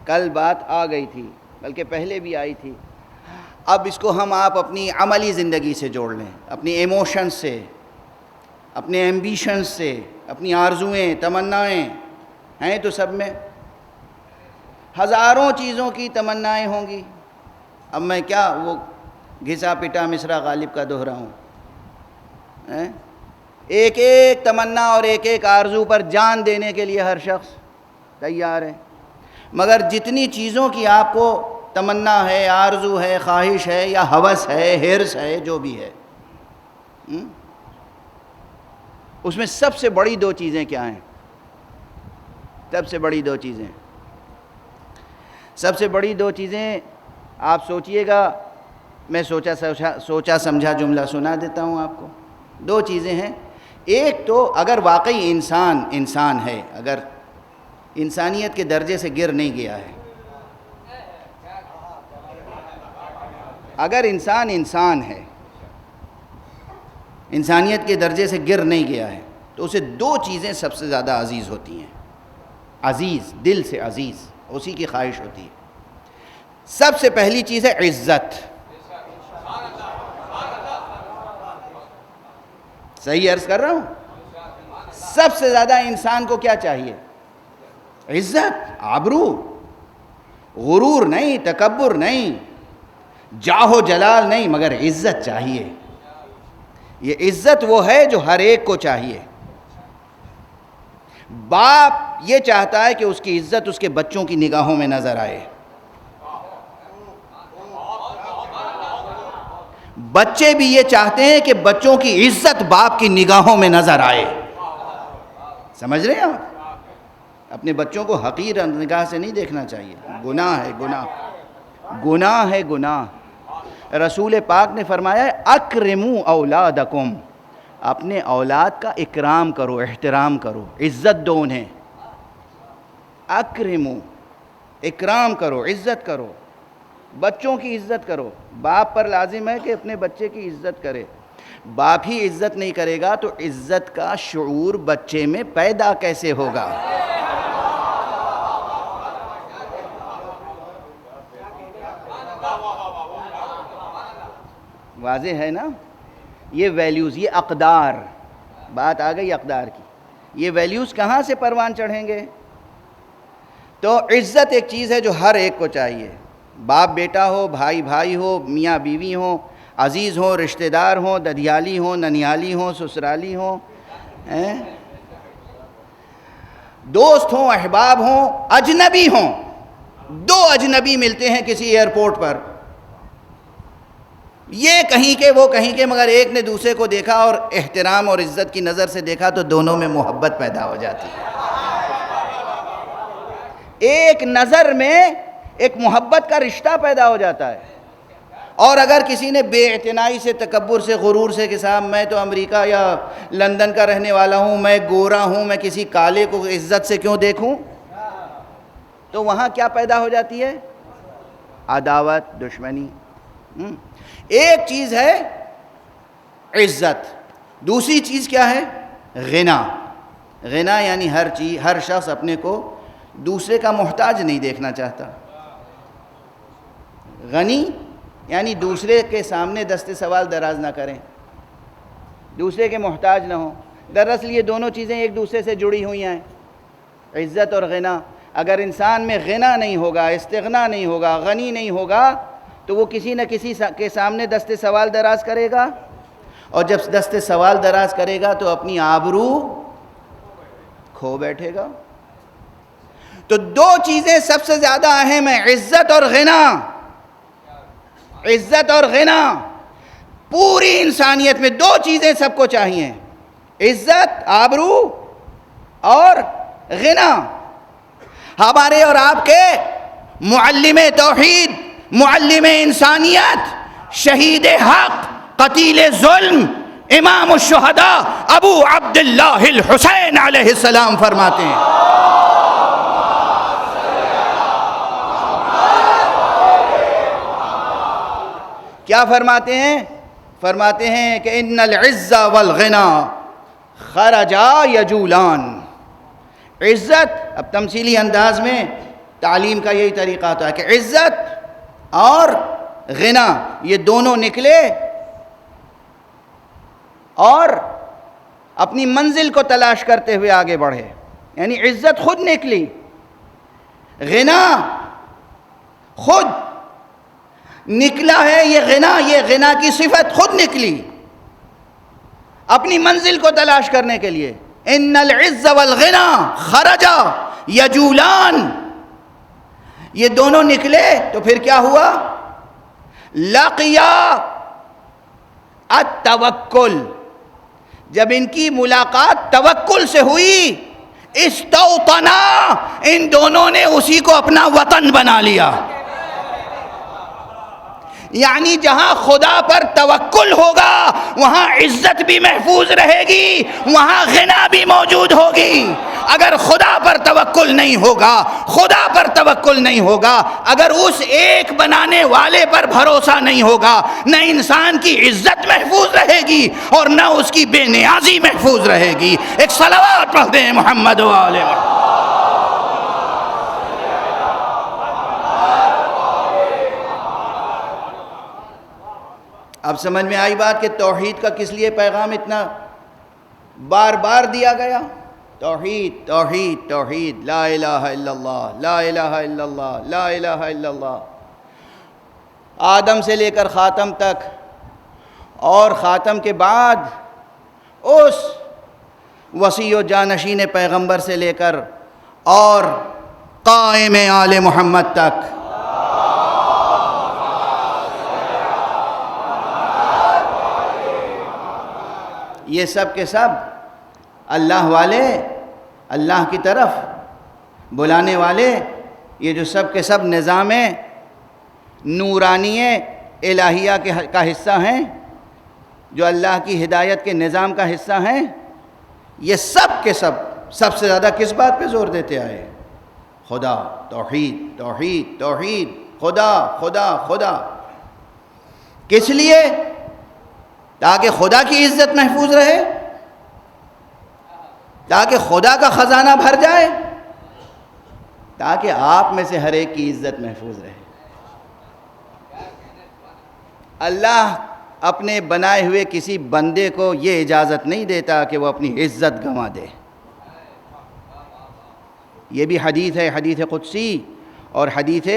کل بات آ گئی تھی، بلکہ پہلے بھی آئی تھی. اب اس کو ہم آپ اپنی عملی زندگی سے جوڑ لیں، اپنی ایموشن سے، اپنے ایمبیشن سے، اپنی آرزوئیں، تمنائیں ہیں تو سب میں ہزاروں چیزوں کی تمنائیں ہوں گی. اب میں کیا وہ گھسا پٹا مصرع غالب کا دہراؤں؟ ایک ایک تمنا اور ایک ایک آرزو پر جان دینے کے لیے ہر شخص تیار ہے، مگر جتنی چیزوں کی آپ کو تمنا ہے، آرزو ہے، خواہش ہے یا ہوس ہے، حرص ہے، جو بھی ہے، اس میں سب سے بڑی دو چیزیں کیا ہیں؟ سب سے بڑی دو چیزیں، سب سے بڑی دو چیزیں آپ سوچئے گا. میں سوچا سمجھا جملہ سنا دیتا ہوں آپ کو. دو چیزیں ہیں. ایک تو اگر واقعی انسان ہے، اگر انسانیت کے درجے سے گر نہیں گیا ہے، اگر انسان ہے، انسانیت کے درجے سے گر نہیں گیا ہے، تو اسے دو چیزیں سب سے زیادہ عزیز ہوتی ہیں. عزیز، دل سے عزیز، اسی کی خواہش ہوتی ہے. سب سے پہلی چیز ہے عزت. صحیح عرض کر رہا ہوں؟ سب سے زیادہ انسان کو کیا چاہیے؟ عزت، آبرو، غرور نہیں، تکبر نہیں، جاہ و جلال نہیں، مگر عزت چاہیے. یہ عزت وہ ہے جو ہر ایک کو چاہیے. باپ یہ چاہتا ہے کہ اس کی عزت اس کے بچوں کی نگاہوں میں نظر آئے، بچے بھی یہ چاہتے ہیں کہ بچوں کی عزت باپ کی نگاہوں میں نظر آئے. سمجھ رہے ہیں آپ؟ اپنے بچوں کو حقیر نگاہ سے نہیں دیکھنا چاہیے. گناہ ہے، گناہ ہے، گناہ. رسول پاک نے فرمایا ہے اکرموا اولادکم، اپنے اولاد کا اکرام کرو، احترام کرو، عزت دو انہیں. اکرموا، اکرام کرو، عزت کرو، بچوں کی عزت کرو. باپ پر لازم ہے کہ اپنے بچے کی عزت کرے. باپ ہی عزت نہیں کرے گا تو عزت کا شعور بچے میں پیدا کیسے ہوگا؟ واضح ہے نا؟ یہ ویلیوز، یہ اقدار، بات آ گئی اقدار کی. یہ ویلیوز کہاں سے پروان چڑھیں گے؟ تو عزت ایک چیز ہے جو ہر ایک کو چاہیے. باپ بیٹا ہو، بھائی بھائی ہو، میاں بیوی ہوں، عزیز ہوں، رشتہ دار ہوں، ددیالی ہوں، ننیالی ہوں، سسرالی ہوں، دوست ہوں، احباب ہوں، اجنبی ہوں، دو اجنبی ملتے ہیں کسی ایئرپورٹ پر، یہ کہیں کے وہ کہیں کے، مگر ایک نے دوسرے کو دیکھا اور احترام اور عزت کی نظر سے دیکھا تو دونوں میں محبت پیدا ہو جاتی ہے۔ ایک نظر میں ایک محبت کا رشتہ پیدا ہو جاتا ہے۔ اور اگر کسی نے بے اعتنائی سے، تکبر سے، غرور سے کہ صاحب میں تو امریکہ یا لندن کا رہنے والا ہوں، میں گورا ہوں، میں کسی کالے کو عزت سے کیوں دیکھوں، تو وہاں کیا پیدا ہو جاتی ہے؟ عداوت، دشمنی۔ ایک چیز ہے عزت، دوسری چیز کیا ہے؟ غنا۔ غنا یعنی ہر شخص اپنے کو دوسرے کا محتاج نہیں دیکھنا چاہتا۔ غنی یعنی دوسرے کے سامنے دست سوال دراز نہ کریں، دوسرے کے محتاج نہ ہوں۔ دراصل یہ دونوں چیزیں ایک دوسرے سے جڑی ہوئی ہیں، عزت اور غنا۔ اگر انسان میں غنا نہیں ہوگا، استغنا نہیں ہوگا، غنی نہیں ہوگا، تو وہ کسی نہ کسی کے سامنے دست سوال دراز کرے گا، اور جب دست سوال دراز کرے گا تو اپنی آبرو کھو بیٹھے گا۔ تو دو چیزیں سب سے زیادہ اہم ہیں، عزت اور غنا۔ عزت اور غنا، پوری انسانیت میں دو چیزیں سب کو چاہیے، عزت، آبرو اور غنا۔ ہمارے اور آپ کے معلم توحید، معلم انسانیت، شہید حق، قتیل ظلم، امام الشہداء ابو عبداللہ الحسین علیہ السلام فرماتے ہیں، کیا فرماتے ہیں؟ فرماتے ہیں کہ ان العز والغنا خرجا یجولان۔ عزت، اب تمثیلی انداز میں تعلیم کا یہی طریقہ ہوتا ہے کہ عزت اور غنا یہ دونوں نکلے اور اپنی منزل کو تلاش کرتے ہوئے آگے بڑھے۔ یعنی عزت خود نکلی، غنا خود نکلا ہے، یہ غنا کی صفت خود نکلی اپنی منزل کو تلاش کرنے کے لیے۔ ان العز والغنا خرجا یجولان، یہ دونوں نکلے تو پھر کیا ہوا؟ لقیا التوکل، جب ان کی ملاقات توکل سے ہوئی، استوطنا، ان دونوں نے اسی کو اپنا وطن بنا لیا۔ یعنی جہاں خدا پر توکل ہوگا وہاں عزت بھی محفوظ رہے گی، وہاں غنا بھی موجود ہوگی۔ اگر خدا پر توکل نہیں ہوگا، خدا پر توکل نہیں ہوگا، اگر اس ایک بنانے والے پر بھروسہ نہیں ہوگا، نہ انسان کی عزت محفوظ رہے گی اور نہ اس کی بے نیازی محفوظ رہے گی۔ ایک صلوات پڑھ دیں محمد و آل محمد۔ اب سمجھ میں آئی بات کہ توحید کا کس لیے پیغام اتنا بار بار دیا گیا؟ توحید، توحید، توحید، لا الہ الا اللہ، لا الہ الا اللہ، لا الہ الا اللہ۔ آدم سے لے کر خاتم تک، اور خاتم کے بعد اس وصی و جانشین پیغمبر سے لے کر اور قائم آل محمد تک، یہ سب کے سب اللہ والے، اللہ کی طرف بلانے والے، یہ جو سب کے سب نظام نورانی الہیہ کا حصہ ہیں، جو اللہ کی ہدایت کے نظام کا حصہ ہیں، یہ سب کے سب سے زیادہ کس بات پہ زور دیتے آئے؟ خدا، توحید، توحید، توحید، خدا، خدا، خدا۔ کس لیے؟ تاکہ خدا کی عزت محفوظ رہے، تاکہ خدا کا خزانہ بھر جائے، تاکہ آپ میں سے ہر ایک کی عزت محفوظ رہے۔ اللہ اپنے بنائے ہوئے کسی بندے کو یہ اجازت نہیں دیتا کہ وہ اپنی عزت گنوا دے۔ یہ بھی حدیث ہے، حدیث قدسی اور حدیث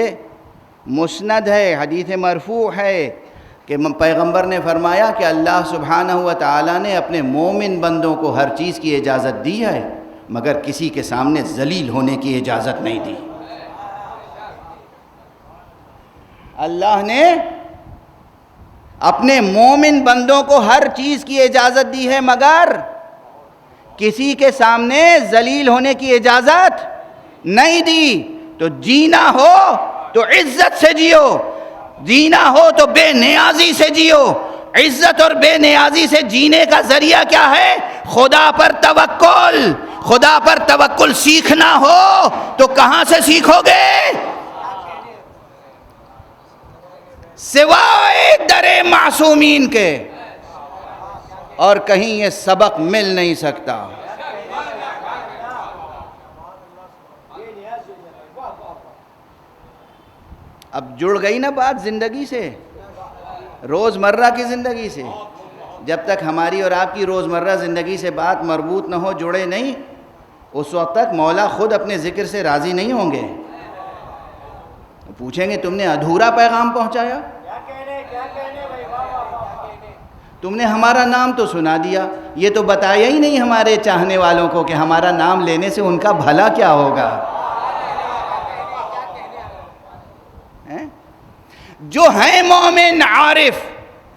مسند ہے، حدیث مرفوع ہے۔ کہ پیغمبر نے فرمایا کہ اللہ سبحانہ و تعالیٰ نے اپنے مومن بندوں کو ہر چیز کی اجازت دی ہے مگر کسی کے سامنے ذلیل ہونے کی اجازت نہیں دی۔ اللہ نے اپنے مومن بندوں کو ہر چیز کی اجازت دی ہے مگر کسی کے سامنے ذلیل ہونے کی اجازت نہیں دی۔ تو جینا ہو تو عزت سے جیو، جینا ہو تو بے نیازی سے جیو۔ عزت اور بے نیازی سے جینے کا ذریعہ کیا ہے؟ خدا پر توکل۔ خدا پر توکل سیکھنا ہو تو کہاں سے سیکھو گے؟ سوائے در معصومین کے اور کہیں یہ سبق مل نہیں سکتا۔ اب جڑ گئی نا بات زندگی سے، روزمرہ کی زندگی سے۔ جب تک ہماری اور آپ کی روزمرہ زندگی سے بات مربوط نہ ہو، جڑے نہیں، اس وقت تک مولا خود اپنے ذکر سے راضی نہیں ہوں گے۔ پوچھیں گے تم نے ادھورا پیغام پہنچایا، تم نے ہمارا نام تو سنا دیا، یہ تو بتایا ہی نہیں ہمارے چاہنے والوں کو کہ ہمارا نام لینے سے ان کا بھلا کیا ہوگا۔ جو ہیں مومن عارف،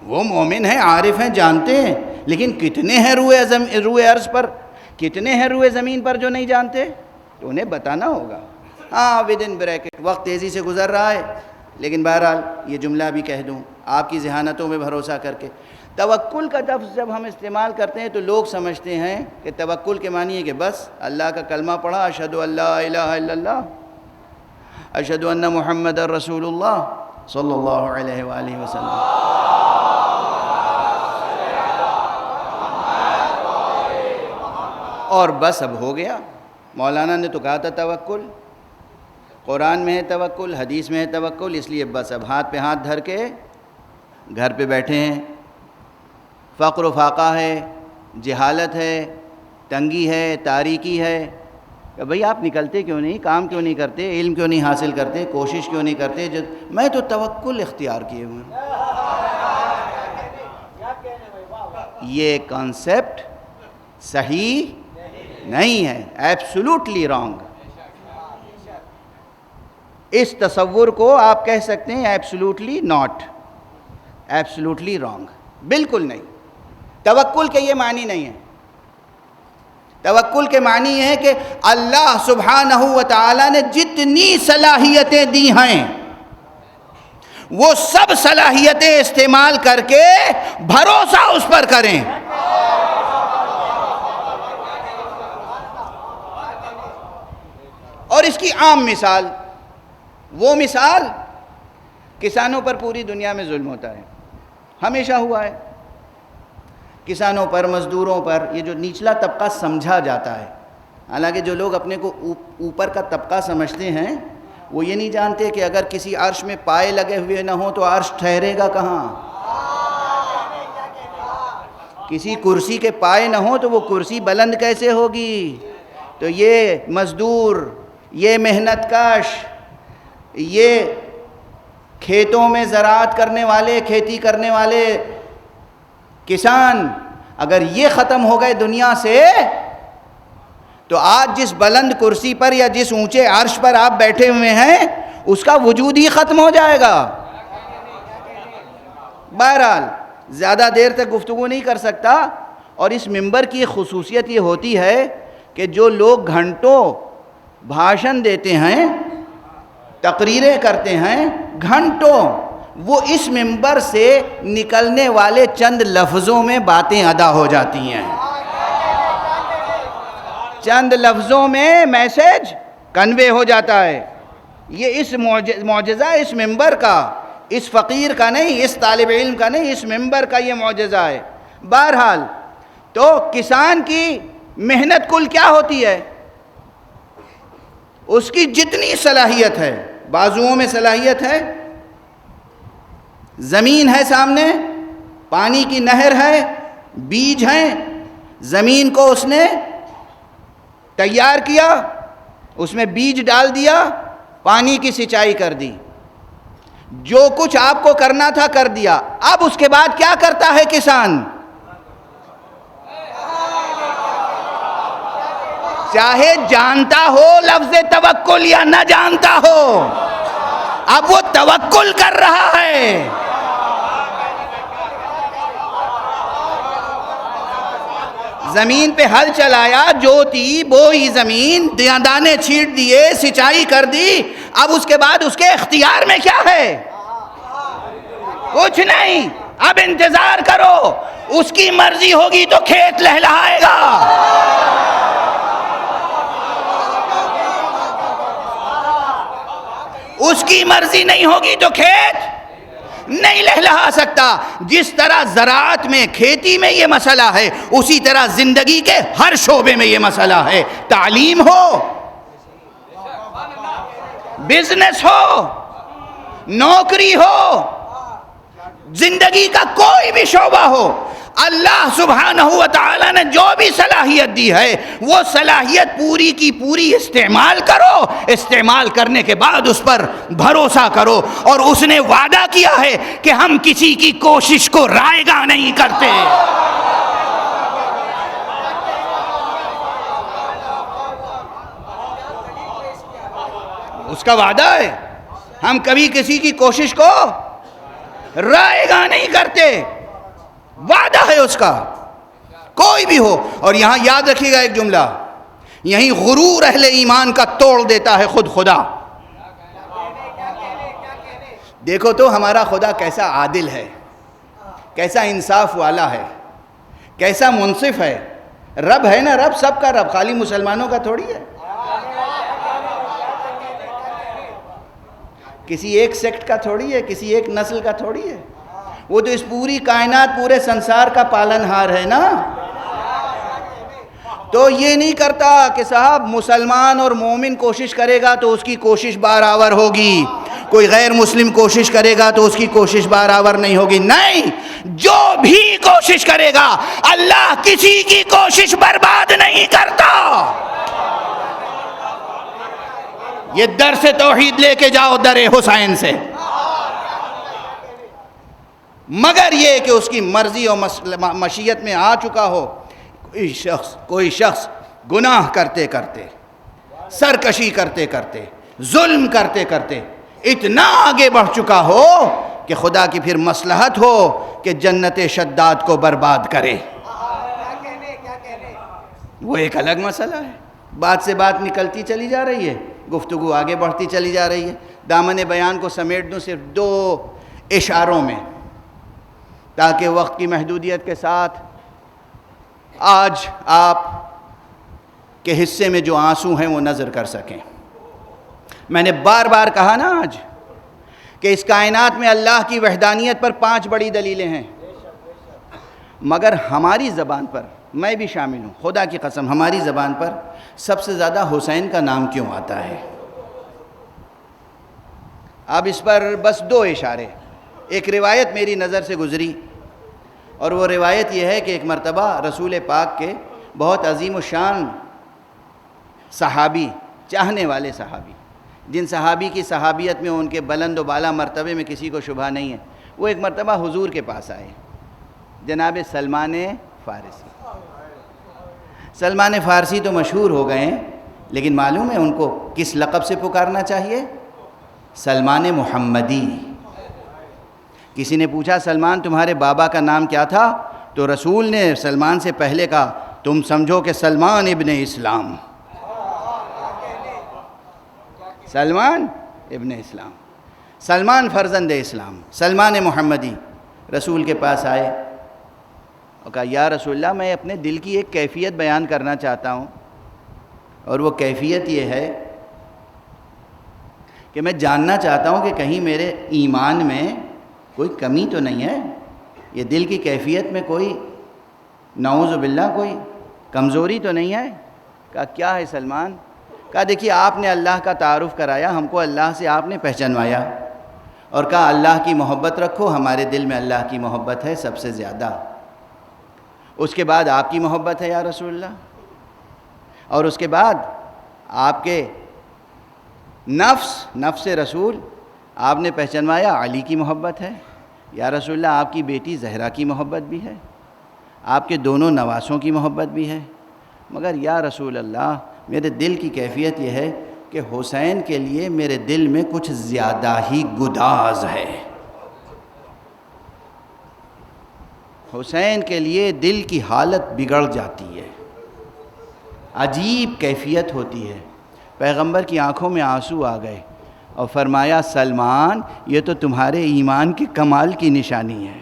وہ مومن ہیں، عارف ہیں، جانتے ہیں، لیکن کتنے ہیں روئے ارض پر، کتنے ہیں روئے زمین پر جو نہیں جانتے؟ تو انہیں بتانا ہوگا۔ ہاں ودن بریکٹ، وقت تیزی سے گزر رہا ہے، لیکن بہرحال یہ جملہ بھی کہہ دوں آپ کی ذہانتوں میں بھروسہ کر کے۔ توکل کا لفظ جب ہم استعمال کرتے ہیں تو لوگ سمجھتے ہیں کہ توکل کے معنی ہے کہ بس اللہ کا کلمہ پڑھا، اشہد ان لا الہ الا اللہ، اشہد ان محمد رسول اللہ صلی اللہ علیہ وآلہ وسلم۔ اور بس اب ہو گیا۔ مولانا نے تو کہا تھا توکل، قرآن میں ہے توکل، حدیث میں ہے توکل، اس لیے بس اب ہاتھ پہ ہاتھ دھر کے گھر پہ بیٹھے ہیں۔ فقر و فاقہ ہے، جہالت ہے، تنگی ہے، تاریکی ہے، کہ بھئی آپ نکلتے کیوں نہیں، کام کیوں نہیں کرتے، علم کیوں نہیں حاصل کرتے، کوشش کیوں نہیں کرتے؟ میں تو توکل اختیار کیے ہوئے ہوں۔ یہ کانسیپٹ صحیح نہیں ہے، ایبسولوٹلی رانگ۔ اس تصور کو آپ کہہ سکتے ہیں ایبسولوٹلی ناٹ، ایبسولوٹلی رانگ، بالکل نہیں۔ توکل کے یہ معنی نہیں ہے۔ توکل کے معنی یہ ہے کہ اللہ سبحانہ و تعالی نے جتنی صلاحیتیں دی ہیں وہ سب صلاحیتیں استعمال کر کے بھروسہ اس پر کریں۔ اور اس کی عام مثال، وہ مثال کسانوں پر پوری دنیا میں ظلم ہوتا ہے، ہمیشہ ہوا ہے۔ کسانوں پر، مزدوروں پر، یہ جو نچلا طبقہ سمجھا جاتا ہے، حالانکہ جو لوگ اپنے کو اوپر کا طبقہ سمجھتے ہیں وہ یہ نہیں جانتے کہ اگر کسی عرش میں پائے لگے ہوئے نہ ہوں تو عرش ٹھہرے گا کہاں؟ کسی کرسی کے پائے نہ ہوں تو وہ کرسی بلند کیسے ہوگی؟ تو یہ مزدور، یہ محنت کش، یہ کھیتوں میں زراعت کرنے والے، کھیتی کرنے والے کسان، اگر یہ ختم ہو گئے دنیا سے تو آج جس بلند کرسی پر یا جس اونچے عرش پر آپ بیٹھے ہوئے ہیں اس کا وجود ہی ختم ہو جائے گا۔ بہرحال زیادہ دیر تک گفتگو نہیں کر سکتا، اور اس منبر کی خصوصیت یہ ہوتی ہے کہ جو لوگ گھنٹوں بھاشن دیتے ہیں، تقریریں کرتے ہیں گھنٹوں، وہ اس منبر سے نکلنے والے چند لفظوں میں باتیں ادا ہو جاتی ہیں، چند لفظوں میں میسج کنوے ہو جاتا ہے۔ یہ اس معجزہ اس منبر کا، اس فقیر کا نہیں، اس طالب علم کا نہیں، اس منبر کا یہ معجزہ ہے۔ بہرحال تو کسان کی محنت کل کیا ہوتی ہے؟ اس کی جتنی صلاحیت ہے، بازوؤں میں صلاحیت ہے، زمین ہے سامنے، پانی کی نہر ہے، بیج ہیں، زمین کو اس نے تیار کیا، اس میں بیج ڈال دیا، پانی کی سینچائی کر دی، جو کچھ آپ کو کرنا تھا کر دیا، اب اس کے بعد کیا کرتا ہے کسان؟ چاہے جانتا ہو لفظ توکل یا نہ جانتا ہو، اب وہ توکل کر رہا ہے۔ زمین پہ ہل چلایا، جوتی بوئی، زمین دانے چھیٹ دیے، سچائی کر دی، اب اس کے بعد اس کے اختیار میں کیا ہے؟ کچھ نہیں، اب انتظار کرو، اس کی مرضی ہوگی تو کھیت لہلہائے گا، اس کی مرضی نہیں ہوگی تو کھیت نہیں لہلہا سکتا۔ جس طرح زراعت میں، کھیتی میں یہ مسئلہ ہے، اسی طرح زندگی کے ہر شعبے میں یہ مسئلہ ہے۔ تعلیم ہو، بزنس ہو، نوکری ہو، زندگی کا کوئی بھی شعبہ ہو، اللہ سبحانہ و تعالیٰ نے جو بھی صلاحیت دی ہے وہ صلاحیت پوری کی پوری استعمال کرو، استعمال کرنے کے بعد اس پر بھروسہ کرو، اور اس نے وعدہ کیا ہے کہ ہم کسی کی کوشش کو رائیگاں نہیں کرتے۔ اس کا وعدہ ہے، ہم کبھی کسی کی کوشش کو رائیگاں نہیں کرتے، وعدہ ہے اس کا، کوئی بھی ہو۔ اور یہاں یاد رکھیے گا ایک جملہ، یہیں غرور اہل ایمان کا توڑ دیتا ہے خود خدا۔ دیکھو تو ہمارا خدا کیسا عادل ہے، کیسا انصاف والا ہے، کیسا منصف ہے۔ رب ہے نا، رب سب کا رب، خالی مسلمانوں کا تھوڑی ہے، کسی ایک سیکٹ کا تھوڑی ہے، کسی ایک نسل کا تھوڑی ہے، وہ تو اس پوری کائنات، پورے سنسار کا پالن ہار ہے نا۔ تو یہ نہیں کرتا کہ صاحب مسلمان اور مومن کوشش کرے گا تو اس کی کوشش برابر ہوگی، کوئی غیر مسلم کوشش کرے گا تو اس کی کوشش برابر نہیں ہوگی، نہیں، جو بھی کوشش کرے گا اللہ کسی کی کوشش برباد نہیں کرتا۔ یہ درس توحید لے کے جاؤ در حسین سے، مگر یہ کہ اس کی مرضی اور مشیت میں آ چکا ہو، کوئی شخص گناہ کرتے کرتے، سرکشی کرتے کرتے، ظلم کرتے کرتے اتنا آگے بڑھ چکا ہو کہ خدا کی پھر مصلحت ہو کہ جنت شداد کو برباد کرے، وہ ایک الگ مسئلہ ہے۔ بات سے بات نکلتی چلی جا رہی ہے، گفتگو آگے بڑھتی چلی جا رہی ہے۔ دامن بیان کو سمیٹ دوں صرف 2 اشاروں میں، تاکہ وقت کی محدودیت کے ساتھ آج آپ کے حصے میں جو آنسو ہیں وہ نظر کر سکیں۔ میں نے بار بار کہا نا آج کہ اس کائنات میں اللہ کی وحدانیت پر 5 بڑی دلیلیں ہیں، مگر ہماری زبان پر، میں بھی شامل ہوں، خدا کی قسم ہماری زبان پر سب سے زیادہ حسین کا نام کیوں آتا ہے؟ اب اس پر بس 2 اشارے۔ ایک روایت میری نظر سے گزری، اور وہ روایت یہ ہے کہ ایک مرتبہ رسول پاک کے بہت عظیم الشان صحابی، چاہنے والے صحابی، جن صحابی کی صحابیت میں ان کے بلند و بالا مرتبے میں کسی کو شبہ نہیں ہے، وہ ایک مرتبہ حضور کے پاس آئے، جناب سلمان فارسی۔ سلمان فارسی تو مشہور ہو گئے ہیں، لیکن معلوم ہے ان کو کس لقب سے پکارنا چاہیے؟ سلمان محمدی۔ کسی نے پوچھا سلمان تمہارے بابا کا نام کیا تھا؟ تو رسول نے سلمان سے پہلے کہا تم سمجھو کہ سلمان ابن اسلام، سلمان ابن اسلام، سلمان فرزند اسلام، سلمان محمدی۔ رسول کے پاس آئے اور کہا یا رسول اللہ میں اپنے دل کی ایک کیفیت بیان کرنا چاہتا ہوں، اور وہ کیفیت یہ ہے کہ میں جاننا چاہتا ہوں کہ کہیں میرے ایمان میں کوئی کمی تو نہیں ہے، یہ دل کی کیفیت میں کوئی نعوذ باللہ کوئی کمزوری تو نہیں ہے؟ کہا کیا ہے سلمان؟ کہا دیکھیے آپ نے اللہ کا تعارف کرایا ہم کو، اللہ سے آپ نے پہچانوایا، اور کہا اللہ کی محبت رکھو، ہمارے دل میں اللہ کی محبت ہے سب سے زیادہ، اس کے بعد آپ کی محبت ہے یا رسول اللہ، اور اس کے بعد آپ کے نفس رسول آپ نے پہچانوایا علی کی محبت ہے، یا رسول اللہ آپ کی بیٹی زہرا کی محبت بھی ہے، آپ کے دونوں نواسوں کی محبت بھی ہے، مگر یا رسول اللہ میرے دل کی کیفیت یہ ہے کہ حسین کے لیے میرے دل میں کچھ زیادہ ہی گداز ہے، حسین کے لیے دل کی حالت بگڑ جاتی ہے، عجیب کیفیت ہوتی ہے۔ پیغمبر کی آنکھوں میں آنسو آ گئے اور فرمایا سلمان یہ تو تمہارے ایمان کے کمال کی نشانی ہے،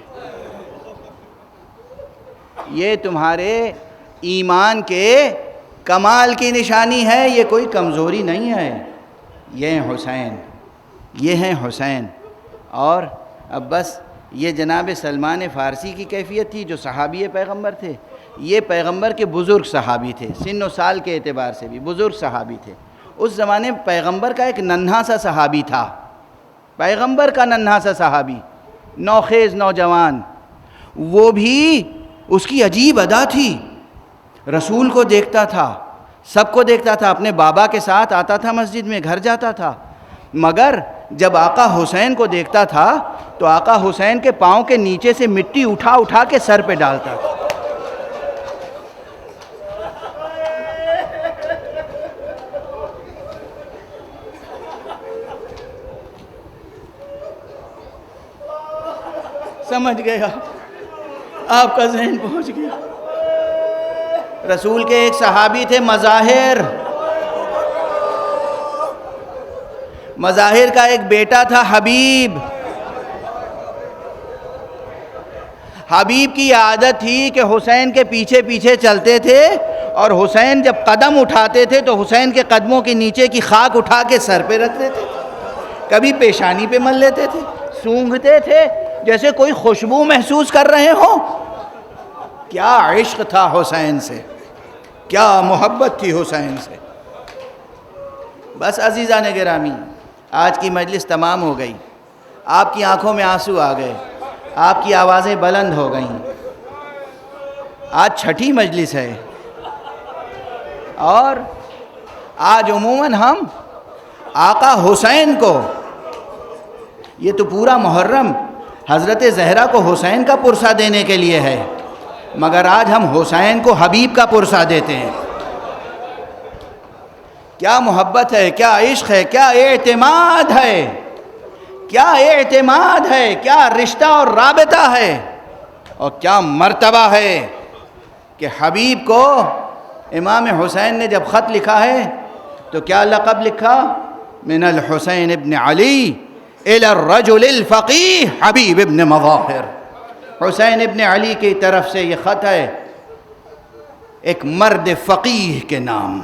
یہ تمہارے ایمان کے کمال کی نشانی ہے، یہ کوئی کمزوری نہیں ہے، یہ ہیں حسین، یہ ہیں حسین۔ اور اب بس یہ جناب سلمان فارسی کی کیفیت تھی جو صحابی پیغمبر تھے، یہ پیغمبر کے بزرگ صحابی تھے، سن و سال کے اعتبار سے بھی بزرگ صحابی تھے۔ اس زمانے میں پیغمبر کا ایک ننھا سا صحابی تھا، پیغمبر کا ننھا سا صحابی، نوخیز نوجوان، وہ بھی اس کی عجیب ادا تھی، رسول کو دیکھتا تھا، سب کو دیکھتا تھا، اپنے بابا کے ساتھ آتا تھا مسجد میں، گھر جاتا تھا، مگر جب آقا حسین کو دیکھتا تھا تو آقا حسین کے پاؤں کے نیچے سے مٹی اٹھا اٹھا کے سر پہ ڈالتا تھا۔ سمجھ گیا، آپ کا ذہن پہنچ گیا۔ رسول کے ایک صحابی تھے مظاہر کا ایک بیٹا تھا حبیب کی عادت تھی کہ حسین کے پیچھے پیچھے چلتے تھے، اور حسین جب قدم اٹھاتے تھے تو حسین کے قدموں کے نیچے کی خاک اٹھا کے سر پہ رکھ دیتے تھے، کبھی پیشانی پہ مل لیتے تھے، سونگھتے تھے جیسے کوئی خوشبو محسوس کر رہے ہوں۔ کیا عشق تھا حسین سے، کیا محبت تھی حسین سے۔ بس عزیزان گرامی، آج کی مجلس تمام ہو گئی، آپ کی آنکھوں میں آنسو آ گئے، آپ کی آوازیں بلند ہو گئیں۔ آج چھٹی مجلس ہے، اور آج عموماً ہم آقا حسین کو، یہ تو پورا محرم حضرت زہرا کو حسین کا پرسہ دینے کے لیے ہے، مگر آج ہم حسین کو حبیب کا پرسہ دیتے ہیں۔ کیا محبت ہے، کیا عشق ہے، کیا اعتماد ہے، کیا اعتماد ہے، کیا رشتہ اور رابطہ ہے، اور کیا مرتبہ ہے کہ حبیب کو امام حسین نے جب خط لکھا ہے تو کیا لقب لکھا؟ من الحسین ابن علی الى الرجل الفقیہ حبیب ابن مظاہر۔ حسین ابن علی کی طرف سے یہ خط ہے ایک مرد فقیہ کے نام۔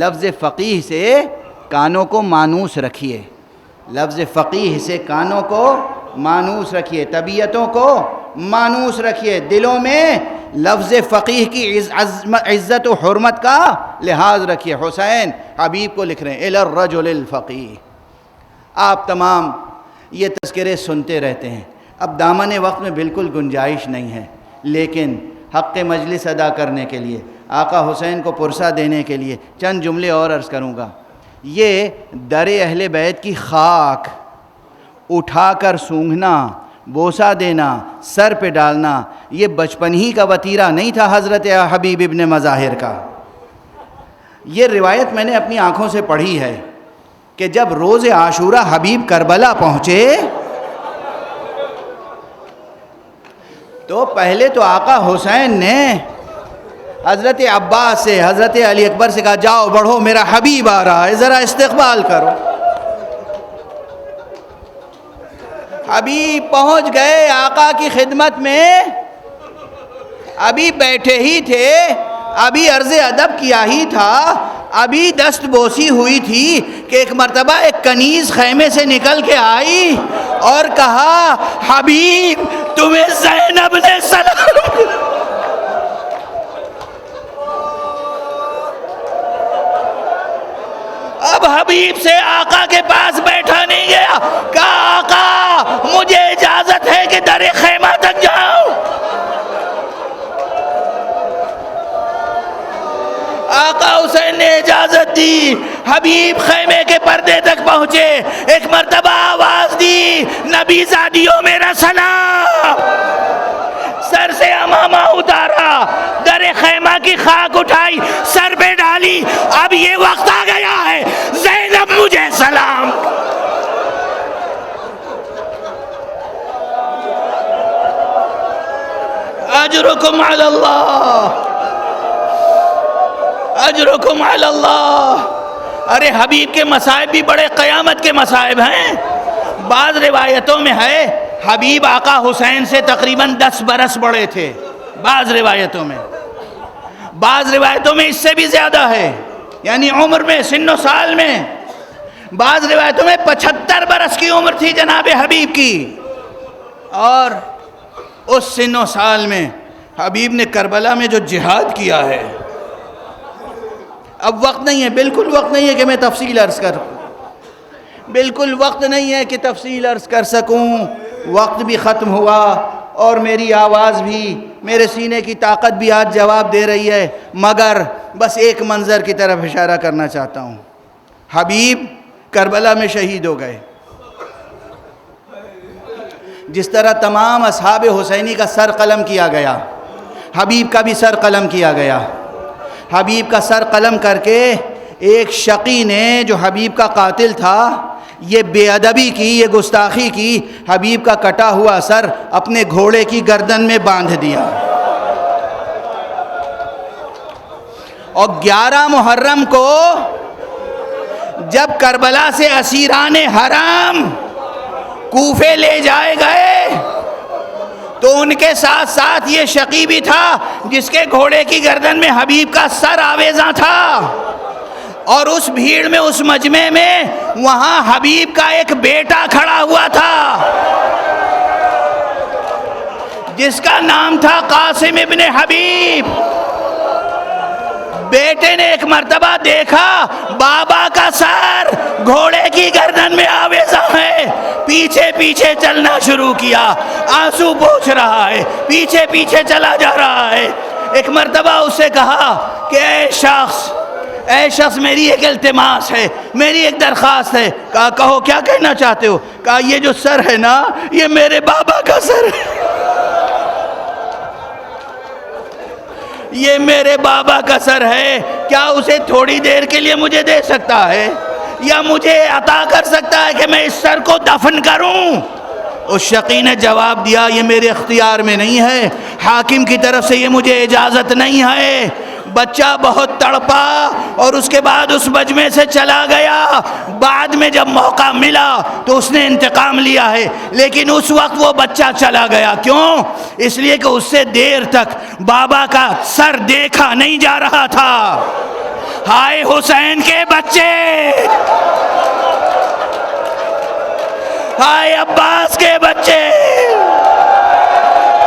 لفظ فقیہ سے کانوں کو مانوس رکھیے، لفظ فقیہ سے کانوں کو مانوس رکھیے، طبیعتوں کو مانوس رکھیے، دلوں میں لفظ فقیہ کی عزت و حرمت کا لحاظ رکھیے۔ حسین حبیب کو لکھ رہے ہیں الی الرجل الفقیہ۔ آپ تمام یہ تذکرے سنتے رہتے ہیں، اب دامن وقت میں بالکل گنجائش نہیں ہے، لیکن حق مجلس ادا کرنے کے لیے، آقا حسین کو پرسہ دینے کے لیے چند جملے اور عرض کروں گا۔ یہ در اہل بیت کی خاک اٹھا کر سونگھنا، بوسہ دینا، سر پہ ڈالنا، یہ بچپن ہی کا وتیرہ نہیں تھا حضرت حبیب ابن مظاہر کا۔ یہ روایت میں نے اپنی آنکھوں سے پڑھی ہے کہ جب روز عاشورہ حبیب کربلا پہنچے تو پہلے تو آقا حسین نے حضرت عباس سے، حضرت علی اکبر سے کہا جاؤ بڑھو میرا حبیب آ رہا ہے، ذرا استقبال کرو۔ حبیب پہنچ گئے آقا کی خدمت میں، ابھی بیٹھے ہی تھے، ابھی عرض ادب کیا ہی تھا، ابھی دست بوسی ہوئی تھی کہ ایک مرتبہ ایک کنیز خیمے سے نکل کے آئی اور کہا حبیب تمہیں زینب نے سلام۔ اب حبیب سے آقا کے پاس بیٹھا نہیں گیا، کہا آقا مجھے اجازت ہے کہ در خیمہ تک جاؤں۔ آقا حسین نے اجازت دی، حبیب خیمے کے پردے تک پہنچے، ایک مرتبہ آواز دی، نبی زادیوں میرا سلام، سر سے امامہ اتارا، در خیمہ کی خاک اٹھائی، سر پہ ڈالی، اب یہ وقت آ گیا ہے زینب مجھے سلام۔ اجرکم علی اللہ، اجرکم علی اللہ۔ ارے حبیب کے مصائب بھی بڑے قیامت کے مصائب ہیں۔ بعض روایتوں میں ہے حبیب آقا حسین سے تقریباً 10 برس بڑے تھے، بعض روایتوں میں، بعض روایتوں میں اس سے بھی زیادہ ہے، یعنی عمر میں، سن و سال میں، بعض روایتوں میں 75 برس کی عمر تھی جناب حبیب کی۔ اور اس سن و سال میں حبیب نے کربلا میں جو جہاد کیا ہے، اب وقت نہیں ہے، بالکل وقت نہیں ہے کہ میں تفصیل عرض کروں، بالکل وقت نہیں ہے کہ تفصیل عرض کر سکوں، وقت بھی ختم ہوا اور میری آواز بھی، میرے سینے کی طاقت بھی آج جواب دے رہی ہے، مگر بس ایک منظر کی طرف اشارہ کرنا چاہتا ہوں۔ حبیب کربلا میں شہید ہو گئے، جس طرح تمام اصحاب حسینی کا سر قلم کیا گیا، حبیب کا بھی سر قلم کیا گیا۔ حبیب کا سر قلم کر کے ایک شقی نے، جو حبیب کا قاتل تھا، یہ بے ادبی کی، یہ گستاخی کی، حبیب کا کٹا ہوا سر اپنے گھوڑے کی گردن میں باندھ دیا۔ اور 11 محرم کو جب کربلا سے اسیران حرام کوفے لے جائے گئے تو ان کے ساتھ ساتھ یہ شقی بھی تھا جس کے گھوڑے کی گردن میں حبیب کا سر آویزاں تھا، اور اس بھیڑ میں، اس مجمع میں، وہاں حبیب کا ایک بیٹا کھڑا ہوا تھا جس کا نام تھا قاسم ابن حبیب۔ بیٹے نے ایک مرتبہ دیکھا بابا کا سر گھوڑے کی گردن میں آویزاں ہے، پیچھے پیچھے چلنا شروع کیا، آنسو پوچھ رہا ہے، پیچھے پیچھے چلا جا رہا ہے۔ ایک مرتبہ اسے کہا کہ اے شخص میری ایک التماس ہے، میری ایک درخواست ہے۔ کہا کہو کیا کہنا چاہتے ہو؟ کہا یہ جو سر ہے نا، یہ میرے بابا کا سر ہے، یہ میرے بابا کا سر ہے، کیا اسے تھوڑی دیر کے لیے مجھے دے سکتا ہے یا مجھے عطا کر سکتا ہے کہ میں اس سر کو دفن کروں؟ اس شقی نے جواب دیا یہ میرے اختیار میں نہیں ہے، حاکم کی طرف سے یہ مجھے اجازت نہیں ہے۔ بچہ بہت تڑپا اور اس کے بعد اس مجمع سے چلا گیا۔ بعد میں جب موقع ملا تو اس نے انتقام لیا ہے، لیکن اس وقت وہ بچہ چلا گیا۔ کیوں؟ اس لیے کہ اس سے دیر تک بابا کا سر دیکھا نہیں جا رہا تھا۔ ہائے حسین کے بچے، ہائے عباس کے بچے،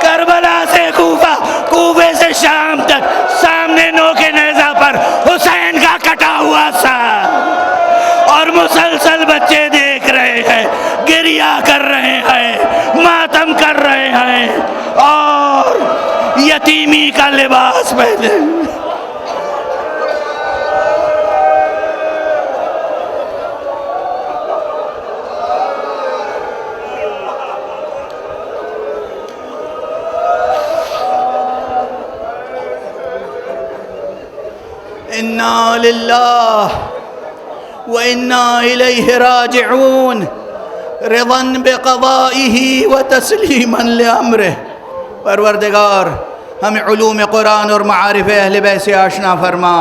کربلا سے کوفہ، کوفے سے شام تک، سامنے نوک نیزہ پر حسین کا کٹا ہوا سر، اور مسلسل بچے دیکھ رہے ہیں، گریہ کر رہے ہیں، ماتم کر رہے ہیں، اور یتیمی کا لباس پہنے۔ اِنَّا لِلَّهِ وَإِنَّا إِلَيْهِ رَاجِعُونَ رِضًا بِقَضَائِهِ وَتَسْلِيمًا لِأَمْرِهِ۔ پروردگار ہمیں علوم قرآن اور معارف اہل بیت سے آشنا فرما۔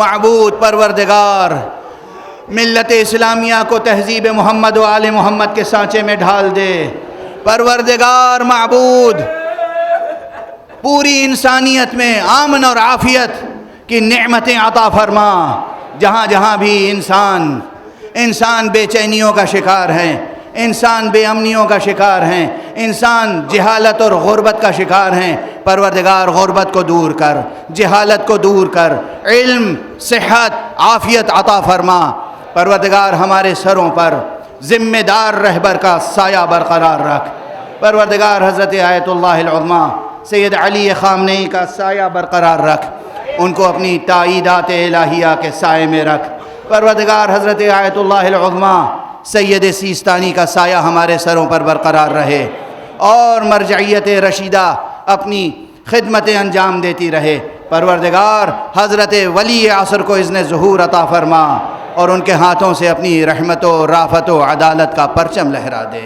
معبود پروردگار ملت اسلامیہ کو تہذیب محمد و آل محمد کے سانچے میں ڈھال دے۔ پروردگار معبود پوری انسانیت میں امن اور عافیت کی نعمتیں عطا فرما۔ جہاں جہاں بھی انسان بے چینیوں کا شکار ہیں، انسان بے امنیوں کا شکار ہیں، انسان جہالت اور غربت کا شکار ہیں، پروردگار غربت کو دور کر، جہالت کو دور کر، علم، صحت، عافیت عطا فرما۔ پروردگار ہمارے سروں پر ذمہ دار رہبر کا سایہ برقرار رکھ۔ پروردگار حضرت آیت اللہ العظمیٰ سید علی خامنئی کا سایہ برقرار رکھ، ان کو اپنی تائیدات الہیہ کے سائے میں رکھ۔ پروردگار حضرت آیت اللہ العظمیٰ سید سیستانی کا سایہ ہمارے سروں پر برقرار رہے اور مرجعیت رشیدہ اپنی خدمتیں انجام دیتی رہے۔ پروردگار حضرت ولی عصر کو اذن ظہور عطا فرما اور ان کے ہاتھوں سے اپنی رحمت و رافت و عدالت کا پرچم لہرا دے۔